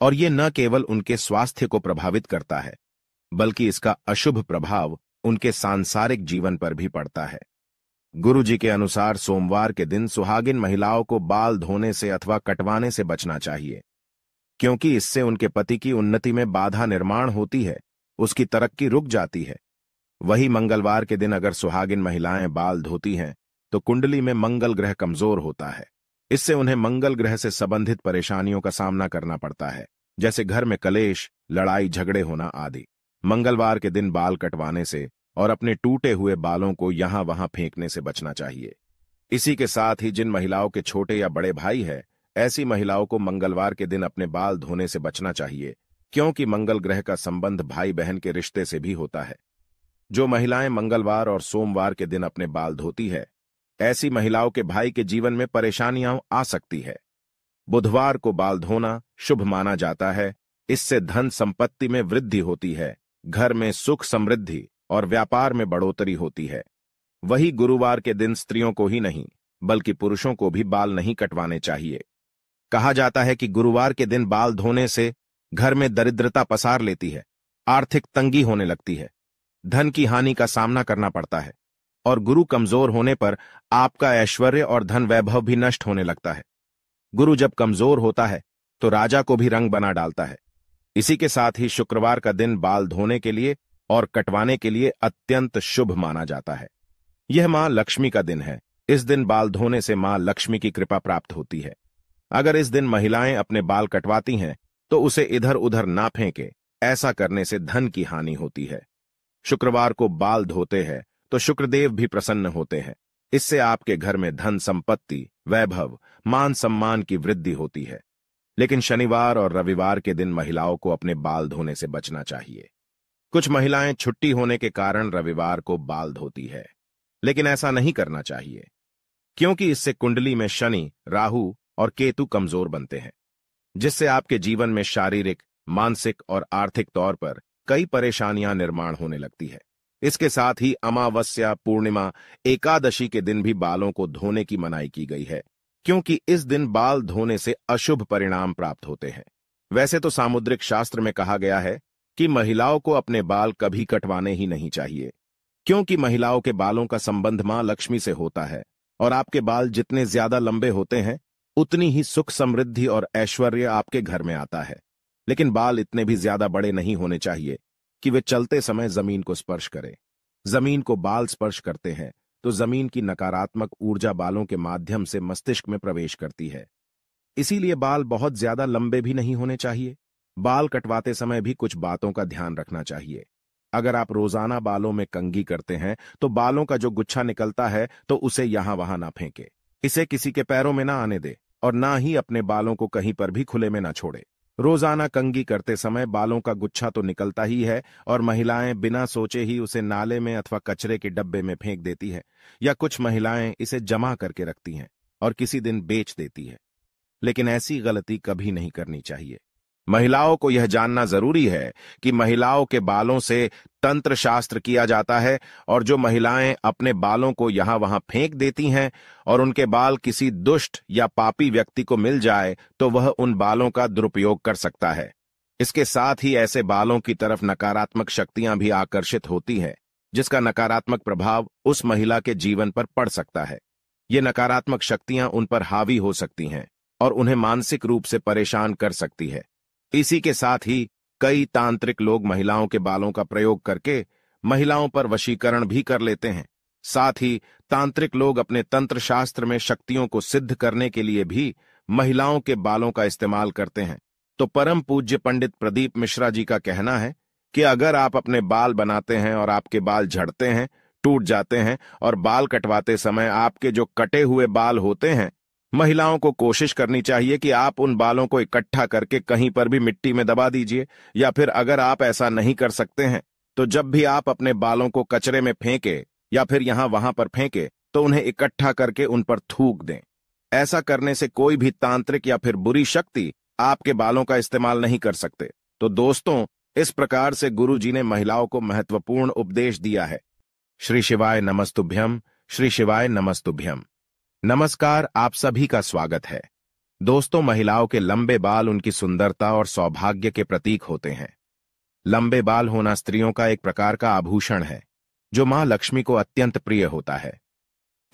और ये न केवल उनके स्वास्थ्य को प्रभावित करता है, बल्कि इसका अशुभ प्रभाव उनके सांसारिक जीवन पर भी पड़ता है। गुरु जी के अनुसार सोमवार के दिन सुहागिन महिलाओं को बाल धोने से अथवा कटवाने से बचना चाहिए, क्योंकि इससे उनके पति की उन्नति में बाधा निर्माण होती है, उसकी तरक्की रुक जाती है। वही मंगलवार के दिन अगर सुहागिन महिलाएं बाल धोती हैं तो कुंडली में मंगल ग्रह कमजोर होता है। इससे उन्हें मंगल ग्रह से संबंधित परेशानियों का सामना करना पड़ता है, जैसे घर में कलेश, लड़ाई झगड़े होना आदि। मंगलवार के दिन बाल कटवाने से और अपने टूटे हुए बालों को यहां वहां फेंकने से बचना चाहिए। इसी के साथ ही जिन महिलाओं के छोटे या बड़े भाई हैं, ऐसी महिलाओं को मंगलवार के दिन अपने बाल धोने से बचना चाहिए, क्योंकि मंगल ग्रह का संबंध भाई बहन के रिश्ते से भी होता है। जो महिलाएं मंगलवार और सोमवार के दिन अपने बाल धोती है, ऐसी महिलाओं के भाई के जीवन में परेशानियां आ सकती है। बुधवार को बाल धोना शुभ माना जाता है। इससे धन संपत्ति में वृद्धि होती है, घर में सुख समृद्धि और व्यापार में बढ़ोतरी होती है। वही गुरुवार के दिन स्त्रियों को ही नहीं, बल्कि पुरुषों को भी बाल नहीं कटवाने चाहिए। कहा जाता है कि गुरुवार के दिन बाल धोने से घर में दरिद्रता पसार लेती है, आर्थिक तंगी होने लगती है, धन की हानि का सामना करना पड़ता है और गुरु कमजोर होने पर आपका ऐश्वर्य और धन वैभव भी नष्ट होने लगता है। गुरु जब कमजोर होता है तो राजा को भी रंग बना डालता है। इसी के साथ ही शुक्रवार का दिन बाल धोने के लिए और कटवाने के लिए अत्यंत शुभ माना जाता है। यह मां लक्ष्मी का दिन है। इस दिन बाल धोने से मां लक्ष्मी की कृपा प्राप्त होती है। अगर इस दिन महिलाएं अपने बाल कटवाती हैं तो उसे इधर उधर ना फेंके, ऐसा करने से धन की हानि होती है। शुक्रवार को बाल धोते हैं तो शुक्रदेव भी प्रसन्न होते हैं। इससे आपके घर में धन संपत्ति, वैभव, मान सम्मान की वृद्धि होती है। लेकिन शनिवार और रविवार के दिन महिलाओं को अपने बाल धोने से बचना चाहिए। कुछ महिलाएं छुट्टी होने के कारण रविवार को बाल धोती है, लेकिन ऐसा नहीं करना चाहिए, क्योंकि इससे कुंडली में शनि, राहु और केतु कमजोर बनते हैं, जिससे आपके जीवन में शारीरिक, मानसिक और आर्थिक तौर पर कई परेशानियां निर्माण होने लगती है। इसके साथ ही अमावस्या, पूर्णिमा, एकादशी के दिन भी बालों को धोने की मनाही की गई है, क्योंकि इस दिन बाल धोने से अशुभ परिणाम प्राप्त होते हैं। वैसे तो सामुद्रिक शास्त्र में कहा गया है कि महिलाओं को अपने बाल कभी कटवाने ही नहीं चाहिए, क्योंकि महिलाओं के बालों का संबंध मां लक्ष्मी से होता है और आपके बाल जितने ज्यादा लंबे होते हैं उतनी ही सुख समृद्धि और ऐश्वर्य आपके घर में आता है। लेकिन बाल इतने भी ज्यादा बड़े नहीं होने चाहिए कि वे चलते समय जमीन को स्पर्श करें। जमीन को बाल स्पर्श करते हैं तो जमीन की नकारात्मक ऊर्जा बालों के माध्यम से मस्तिष्क में प्रवेश करती है। इसीलिए बाल बहुत ज्यादा लंबे भी नहीं होने चाहिए। बाल कटवाते समय भी कुछ बातों का ध्यान रखना चाहिए। अगर आप रोजाना बालों में कंघी करते हैं तो बालों का जो गुच्छा निकलता है तो उसे यहां वहां ना फेंके। इसे किसी के पैरों में ना आने दे और ना ही अपने बालों को कहीं पर भी खुले में ना छोड़े। रोजाना कंघी करते समय बालों का गुच्छा तो निकलता ही है और महिलाएं बिना सोचे ही उसे नाले में अथवा कचरे के डब्बे में फेंक देती है, या कुछ महिलाएं इसे जमा करके रखती हैं और किसी दिन बेच देती है। लेकिन ऐसी गलती कभी नहीं करनी चाहिए। महिलाओं को यह जानना जरूरी है कि महिलाओं के बालों से तंत्र शास्त्र किया जाता है, और जो महिलाएं अपने बालों को यहां वहां फेंक देती हैं और उनके बाल किसी दुष्ट या पापी व्यक्ति को मिल जाए तो वह उन बालों का दुरुपयोग कर सकता है। इसके साथ ही ऐसे बालों की तरफ नकारात्मक शक्तियां भी आकर्षित होती हैं, जिसका नकारात्मक प्रभाव उस महिला के जीवन पर पड़ सकता है। ये नकारात्मक शक्तियां उन पर हावी हो सकती हैं और उन्हें मानसिक रूप से परेशान कर सकती है। इसी के साथ ही कई तांत्रिक लोग महिलाओं के बालों का प्रयोग करके महिलाओं पर वशीकरण भी कर लेते हैं। साथ ही तांत्रिक लोग अपने तंत्र शास्त्र में शक्तियों को सिद्ध करने के लिए भी महिलाओं के बालों का इस्तेमाल करते हैं। तो परम पूज्य पंडित प्रदीप मिश्रा जी का कहना है कि अगर आप अपने बाल बनाते हैं और आपके बाल झड़ते हैं, टूट जाते हैं और बाल कटवाते समय आपके जो कटे हुए बाल होते हैं, महिलाओं को कोशिश करनी चाहिए कि आप उन बालों को इकट्ठा करके कहीं पर भी मिट्टी में दबा दीजिए, या फिर अगर आप ऐसा नहीं कर सकते हैं तो जब भी आप अपने बालों को कचरे में फेंके या फिर यहां वहां पर फेंके तो उन्हें इकट्ठा करके उन पर थूक दें। ऐसा करने से कोई भी तांत्रिक या फिर बुरी शक्ति आपके बालों का इस्तेमाल नहीं कर सकते। तो दोस्तों, इस प्रकार से गुरु जी ने महिलाओं को महत्वपूर्ण उपदेश दिया है। श्री शिवाय नमस्तुभ्यम, श्री शिवाय नमस्तुभ्यम। नमस्कार, आप सभी का स्वागत है। दोस्तों, महिलाओं के लंबे बाल उनकी सुंदरता और सौभाग्य के प्रतीक होते हैं। लंबे बाल होना स्त्रियों का एक प्रकार का आभूषण है, जो मां लक्ष्मी को अत्यंत प्रिय होता है।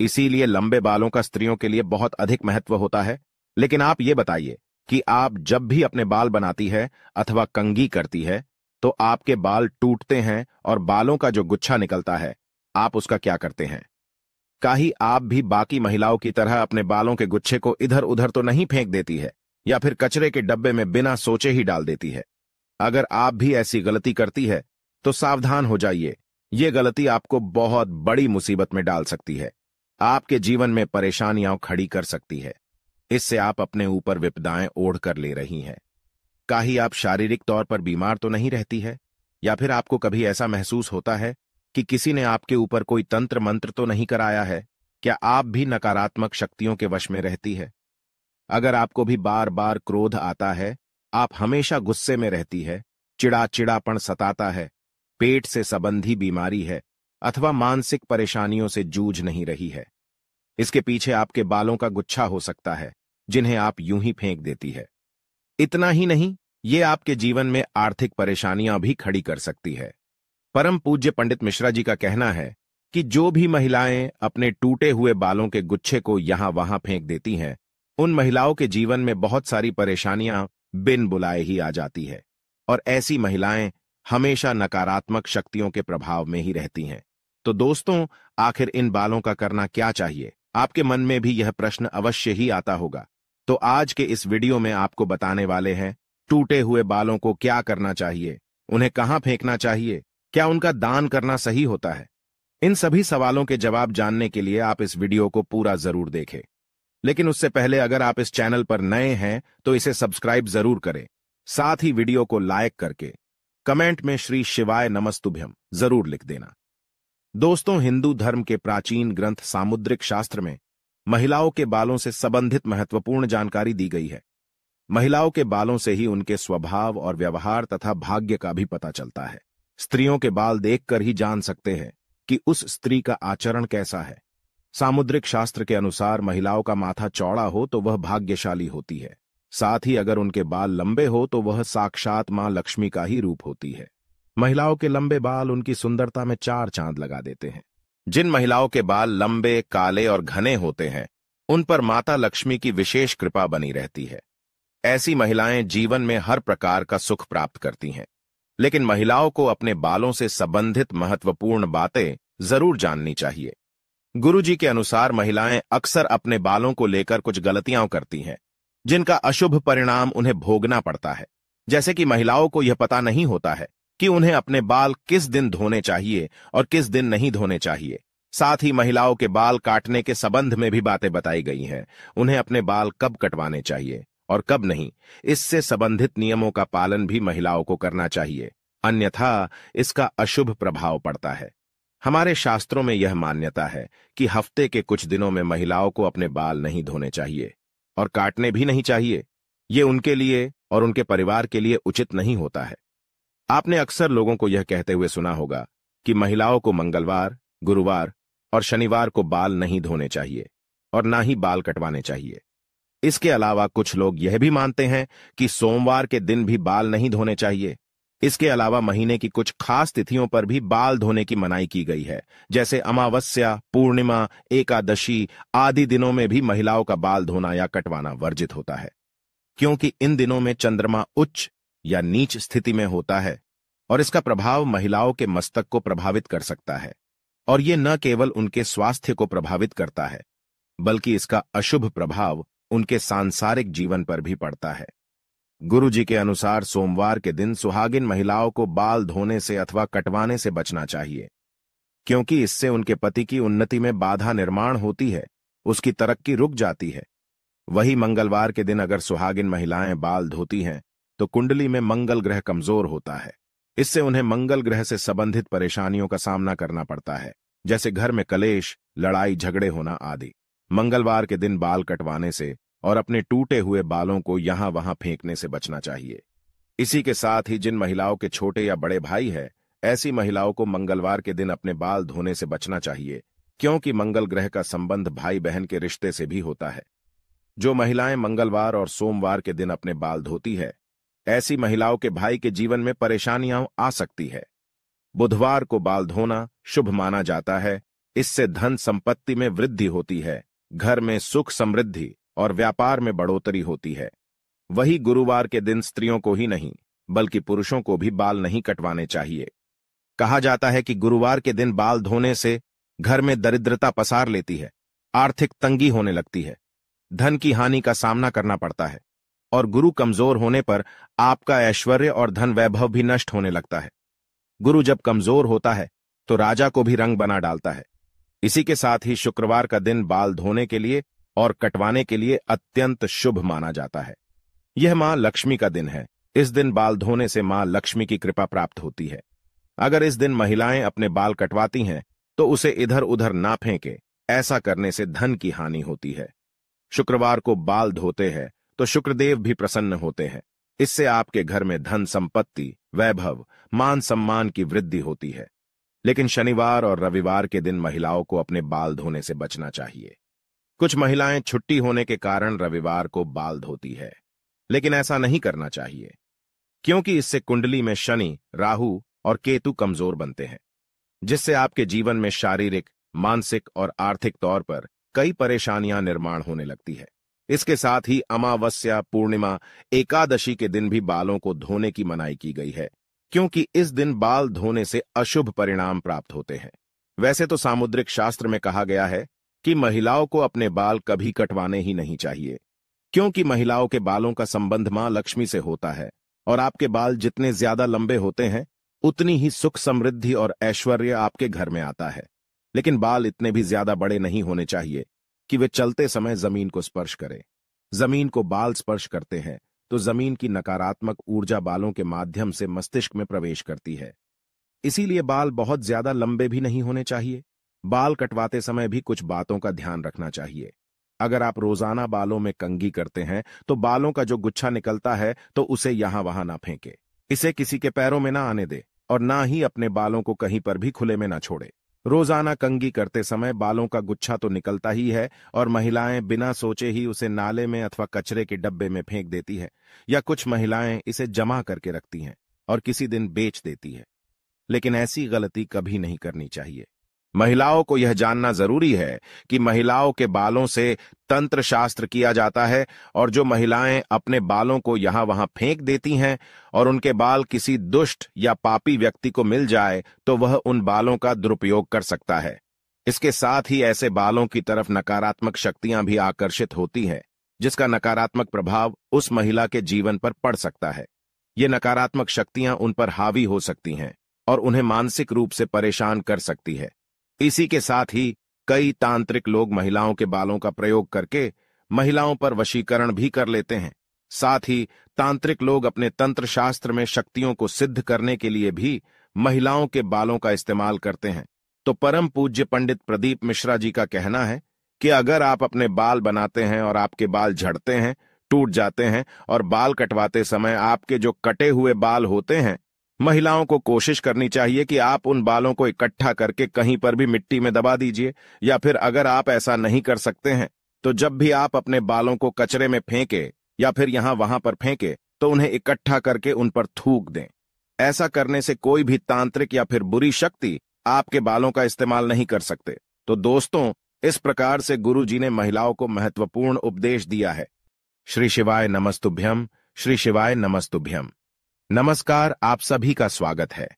इसीलिए लंबे बालों का स्त्रियों के लिए बहुत अधिक महत्व होता है। लेकिन आप ये बताइए कि आप जब भी अपने बाल बनाती है अथवा कंघी करती है, तो आपके बाल टूटते हैं और बालों का जो गुच्छा निकलता है, आप उसका क्या करते हैं? काहे आप भी बाकी महिलाओं की तरह अपने बालों के गुच्छे को इधर उधर तो नहीं फेंक देती है या फिर कचरे के डब्बे में बिना सोचे ही डाल देती है? अगर आप भी ऐसी गलती करती है तो सावधान हो जाइए। ये गलती आपको बहुत बड़ी मुसीबत में डाल सकती है, आपके जीवन में परेशानियां खड़ी कर सकती है। इससे आप अपने ऊपर विपदाएं ओढ़ कर ले रही हैं। काहे आप शारीरिक तौर पर बीमार तो नहीं रहती है, या फिर आपको कभी ऐसा महसूस होता है कि किसी ने आपके ऊपर कोई तंत्र मंत्र तो नहीं कराया है? क्या आप भी नकारात्मक शक्तियों के वश में रहती है? अगर आपको भी बार बार क्रोध आता है, आप हमेशा गुस्से में रहती है, चिड़ाचिड़ापन सताता है, पेट से संबंधी बीमारी है अथवा मानसिक परेशानियों से जूझ नहीं रही है, इसके पीछे आपके बालों का गुच्छा हो सकता है, जिन्हें आप यूं ही फेंक देती है। इतना ही नहीं, ये आपके जीवन में आर्थिक परेशानियां भी खड़ी कर सकती है। परम पूज्य पंडित मिश्रा जी का कहना है कि जो भी महिलाएं अपने टूटे हुए बालों के गुच्छे को यहां वहां फेंक देती हैं, उन महिलाओं के जीवन में बहुत सारी परेशानियां बिन बुलाए ही आ जाती है, और ऐसी महिलाएं हमेशा नकारात्मक शक्तियों के प्रभाव में ही रहती हैं। तो दोस्तों, आखिर इन बालों का करना क्या चाहिए? आपके मन में भी यह प्रश्न अवश्य ही आता होगा। तो आज के इस वीडियो में आपको बताने वाले हैं, टूटे हुए बालों को क्या करना चाहिए, उन्हें कहां फेंकना चाहिए, क्या उनका दान करना सही होता है? इन सभी सवालों के जवाब जानने के लिए आप इस वीडियो को पूरा जरूर देखें। लेकिन उससे पहले अगर आप इस चैनल पर नए हैं तो इसे सब्सक्राइब जरूर करें। साथ ही वीडियो को लाइक करके कमेंट में श्री शिवाय नमस्तुभ्यम जरूर लिख देना। दोस्तों, हिंदू धर्म के प्राचीन ग्रंथ सामुद्रिक शास्त्र में महिलाओं के बालों से संबंधित महत्वपूर्ण जानकारी दी गई है। महिलाओं के बालों से ही उनके स्वभाव और व्यवहार तथा भाग्य का भी पता चलता है। स्त्रियों के बाल देखकर ही जान सकते हैं कि उस स्त्री का आचरण कैसा है। सामुद्रिक शास्त्र के अनुसार महिलाओं का माथा चौड़ा हो तो वह भाग्यशाली होती है। साथ ही अगर उनके बाल लंबे हो तो वह साक्षात मां लक्ष्मी का ही रूप होती है। महिलाओं के लंबे बाल उनकी सुंदरता में चार चांद लगा देते हैं। जिन महिलाओं के बाल लंबे, काले और घने होते हैं, उन पर माता लक्ष्मी की विशेष कृपा बनी रहती है। ऐसी महिलाएं जीवन में हर प्रकार का सुख प्राप्त करती हैं। लेकिन महिलाओं को अपने बालों से संबंधित महत्वपूर्ण बातें जरूर जाननी चाहिए। गुरुजी के अनुसार महिलाएं अक्सर अपने बालों को लेकर कुछ गलतियां करती हैं, जिनका अशुभ परिणाम उन्हें भोगना पड़ता है। जैसे कि महिलाओं को यह पता नहीं होता है कि उन्हें अपने बाल किस दिन धोने चाहिए और किस दिन नहीं धोने चाहिए। साथ ही महिलाओं के बाल काटने के संबंध में भी बातें बताई गई हैं। उन्हें अपने बाल कब कटवाने चाहिए और कब नहीं, इससे संबंधित नियमों का पालन भी महिलाओं को करना चाहिए, अन्यथा इसका अशुभ प्रभाव पड़ता है। हमारे शास्त्रों में यह मान्यता है कि हफ्ते के कुछ दिनों में महिलाओं को अपने बाल नहीं धोने चाहिए और काटने भी नहीं चाहिए। ये उनके लिए और उनके परिवार के लिए उचित नहीं होता है। आपने अक्सर लोगों को यह कहते हुए सुना होगा कि महिलाओं को मंगलवार, गुरुवार और शनिवार को बाल नहीं धोने चाहिए और ना ही बाल कटवाने चाहिए। इसके अलावा कुछ लोग यह भी मानते हैं कि सोमवार के दिन भी बाल नहीं धोने चाहिए। इसके अलावा महीने की कुछ खास तिथियों पर भी बाल धोने की मनाही की गई है, जैसे अमावस्या, पूर्णिमा, एकादशी आदि दिनों में भी महिलाओं का बाल धोना या कटवाना वर्जित होता है, क्योंकि इन दिनों में चंद्रमा उच्च या नीच स्थिति में होता है और इसका प्रभाव महिलाओं के मस्तक को प्रभावित कर सकता है। और ये न केवल उनके स्वास्थ्य को प्रभावित करता है, बल्कि इसका अशुभ प्रभाव उनके सांसारिक जीवन पर भी पड़ता है। गुरुजी के अनुसार सोमवार के दिन सुहागिन महिलाओं को बाल धोने से अथवा कटवाने से बचना चाहिए, क्योंकि इससे उनके पति की उन्नति में बाधा निर्माण होती है, उसकी तरक्की रुक जाती है। वही मंगलवार के दिन अगर सुहागिन महिलाएं बाल धोती हैं तो कुंडली में मंगल ग्रह कमजोर होता है। इससे उन्हें मंगल ग्रह से संबंधित परेशानियों का सामना करना पड़ता है, जैसे घर में कलेश, लड़ाई झगड़े होना आदि। मंगलवार के दिन बाल कटवाने से और अपने टूटे हुए बालों को यहां वहां फेंकने से बचना चाहिए। इसी के साथ ही जिन महिलाओं के छोटे या बड़े भाई हैं, ऐसी महिलाओं को मंगलवार के दिन अपने बाल धोने से बचना चाहिए, क्योंकि मंगल ग्रह का संबंध भाई बहन के रिश्ते से भी होता है। जो महिलाएं मंगलवार और सोमवार के दिन अपने बाल धोती है, ऐसी महिलाओं के भाई के जीवन में परेशानियां आ सकती है। बुधवार को बाल धोना शुभ माना जाता है। इससे धन संपत्ति में वृद्धि होती है, घर में सुख समृद्धि और व्यापार में बढ़ोतरी होती है। वही गुरुवार के दिन स्त्रियों को ही नहीं बल्कि पुरुषों को भी बाल नहीं कटवाने चाहिए। कहा जाता है कि गुरुवार के दिन बाल धोने से घर में दरिद्रता पसार लेती है, आर्थिक तंगी होने लगती है, धन की हानि का सामना करना पड़ता है और गुरु कमजोर होने पर आपका ऐश्वर्य और धन वैभव भी नष्ट होने लगता है। गुरु जब कमजोर होता है तो राजा को भी रंग बना डालता है। इसी के साथ ही शुक्रवार का दिन बाल धोने के लिए और कटवाने के लिए अत्यंत शुभ माना जाता है। यह मां लक्ष्मी का दिन है। इस दिन बाल धोने से मां लक्ष्मी की कृपा प्राप्त होती है। अगर इस दिन महिलाएं अपने बाल कटवाती हैं तो उसे इधर उधर ना फेंके, ऐसा करने से धन की हानि होती है। शुक्रवार को बाल धोते हैं तो शुक्रदेव भी प्रसन्न होते हैं। इससे आपके घर में धन संपत्ति, वैभव, मान सम्मान की वृद्धि होती है। लेकिन शनिवार और रविवार के दिन महिलाओं को अपने बाल धोने से बचना चाहिए। कुछ महिलाएं छुट्टी होने के कारण रविवार को बाल धोती है, लेकिन ऐसा नहीं करना चाहिए, क्योंकि इससे कुंडली में शनि, राहु और केतु कमजोर बनते हैं, जिससे आपके जीवन में शारीरिक, मानसिक और आर्थिक तौर पर कई परेशानियां निर्माण होने लगती है। इसके साथ ही अमावस्या, पूर्णिमा, एकादशी के दिन भी बालों को धोने की मनाही की गई है, क्योंकि इस दिन बाल धोने से अशुभ परिणाम प्राप्त होते हैं। वैसे तो सामुद्रिक शास्त्र में कहा गया है कि महिलाओं को अपने बाल कभी कटवाने ही नहीं चाहिए, क्योंकि महिलाओं के बालों का संबंध मां लक्ष्मी से होता है और आपके बाल जितने ज्यादा लंबे होते हैं उतनी ही सुख समृद्धि और ऐश्वर्य आपके घर में आता है। लेकिन बाल इतने भी ज्यादा बड़े नहीं होने चाहिए कि वे चलते समय जमीन को स्पर्श करें। जमीन को बाल स्पर्श करते हैं तो जमीन की नकारात्मक ऊर्जा बालों के माध्यम से मस्तिष्क में प्रवेश करती है। इसीलिए बाल बहुत ज्यादा लंबे भी नहीं होने चाहिए। बाल कटवाते समय भी कुछ बातों का ध्यान रखना चाहिए। अगर आप रोजाना बालों में कंघी करते हैं तो बालों का जो गुच्छा निकलता है तो उसे यहां वहां ना फेंके। इसे किसी के पैरों में ना आने दे और ना ही अपने बालों को कहीं पर भी खुले में ना छोड़े। रोजाना कंघी करते समय बालों का गुच्छा तो निकलता ही है और महिलाएं बिना सोचे ही उसे नाले में अथवा कचरे के डब्बे में फेंक देती है, या कुछ महिलाएं इसे जमा करके रखती हैं और किसी दिन बेच देती है। लेकिन ऐसी गलती कभी नहीं करनी चाहिए। महिलाओं को यह जानना जरूरी है कि महिलाओं के बालों से तंत्र शास्त्र किया जाता है और जो महिलाएं अपने बालों को यहां वहां फेंक देती हैं और उनके बाल किसी दुष्ट या पापी व्यक्ति को मिल जाए तो वह उन बालों का दुरुपयोग कर सकता है। इसके साथ ही ऐसे बालों की तरफ नकारात्मक शक्तियां भी आकर्षित होती हैं, जिसका नकारात्मक प्रभाव उस महिला के जीवन पर पड़ सकता है। ये नकारात्मक शक्तियां उन पर हावी हो सकती हैं और उन्हें मानसिक रूप से परेशान कर सकती है। इसी के साथ ही कई तांत्रिक लोग महिलाओं के बालों का प्रयोग करके महिलाओं पर वशीकरण भी कर लेते हैं। साथ ही तांत्रिक लोग अपने तंत्र शास्त्र में शक्तियों को सिद्ध करने के लिए भी महिलाओं के बालों का इस्तेमाल करते हैं। तो परम पूज्य पंडित प्रदीप मिश्रा जी का कहना है कि अगर आप अपने बाल बनाते हैं और आपके बाल झड़ते हैं, टूट जाते हैं और बाल कटवाते समय आपके जो कटे हुए बाल होते हैं, महिलाओं को कोशिश करनी चाहिए कि आप उन बालों को इकट्ठा करके कहीं पर भी मिट्टी में दबा दीजिए, या फिर अगर आप ऐसा नहीं कर सकते हैं तो जब भी आप अपने बालों को कचरे में फेंके या फिर यहां वहां पर फेंके तो उन्हें इकट्ठा करके उन पर थूक दें। ऐसा करने से कोई भी तांत्रिक या फिर बुरी शक्ति आपके बालों का इस्तेमाल नहीं कर सकते। तो दोस्तों, इस प्रकार से गुरु जी ने महिलाओं को महत्वपूर्ण उपदेश दिया है। श्री शिवाय नमस्तुभ्यम, श्री शिवाय नमस्तुभ्यम। नमस्कार, आप सभी का स्वागत है।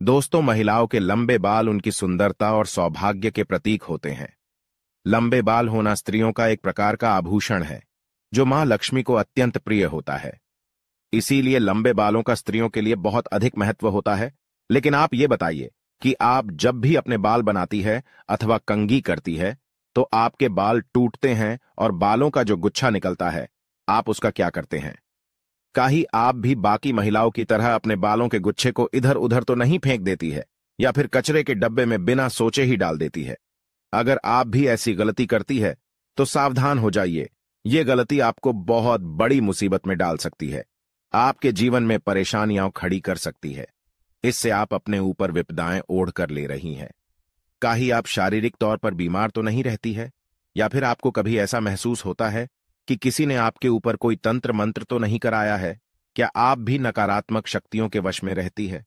दोस्तों, महिलाओं के लंबे बाल उनकी सुंदरता और सौभाग्य के प्रतीक होते हैं। लंबे बाल होना स्त्रियों का एक प्रकार का आभूषण है जो मां लक्ष्मी को अत्यंत प्रिय होता है। इसीलिए लंबे बालों का स्त्रियों के लिए बहुत अधिक महत्व होता है। लेकिन आप ये बताइए कि आप जब भी अपने बाल बनाती है अथवा कंघी करती है तो आपके बाल टूटते हैं और बालों का जो गुच्छा निकलता है, आप उसका क्या करते हैं? काहे आप भी बाकी महिलाओं की तरह अपने बालों के गुच्छे को इधर उधर तो नहीं फेंक देती है या फिर कचरे के डब्बे में बिना सोचे ही डाल देती है? अगर आप भी ऐसी गलती करती है तो सावधान हो जाइए। ये गलती आपको बहुत बड़ी मुसीबत में डाल सकती है, आपके जीवन में परेशानियां खड़ी कर सकती है। इससे आप अपने ऊपर विपदाएं ओढ़ कर ले रही हैं। काहे आप शारीरिक तौर पर बीमार तो नहीं रहती है, या फिर आपको कभी ऐसा महसूस होता है कि किसी ने आपके ऊपर कोई तंत्र मंत्र तो नहीं कराया है? क्या आप भी नकारात्मक शक्तियों के वश में रहती है?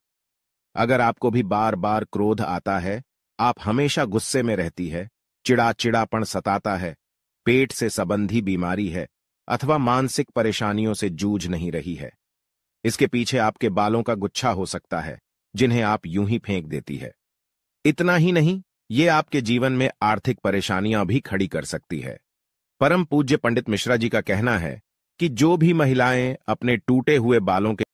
अगर आपको भी बार बार क्रोध आता है, आप हमेशा गुस्से में रहती है, चिड़ाचिड़ापन सताता है, पेट से संबंधी बीमारी है अथवा मानसिक परेशानियों से जूझ नहीं रही है, इसके पीछे आपके बालों का गुच्छा हो सकता है जिन्हें आप यूं ही फेंक देती है। इतना ही नहीं, ये आपके जीवन में आर्थिक परेशानियां भी खड़ी कर सकती है। परम पूज्य पंडित मिश्रा जी का कहना है कि जो भी महिलाएं अपने टूटे हुए बालों के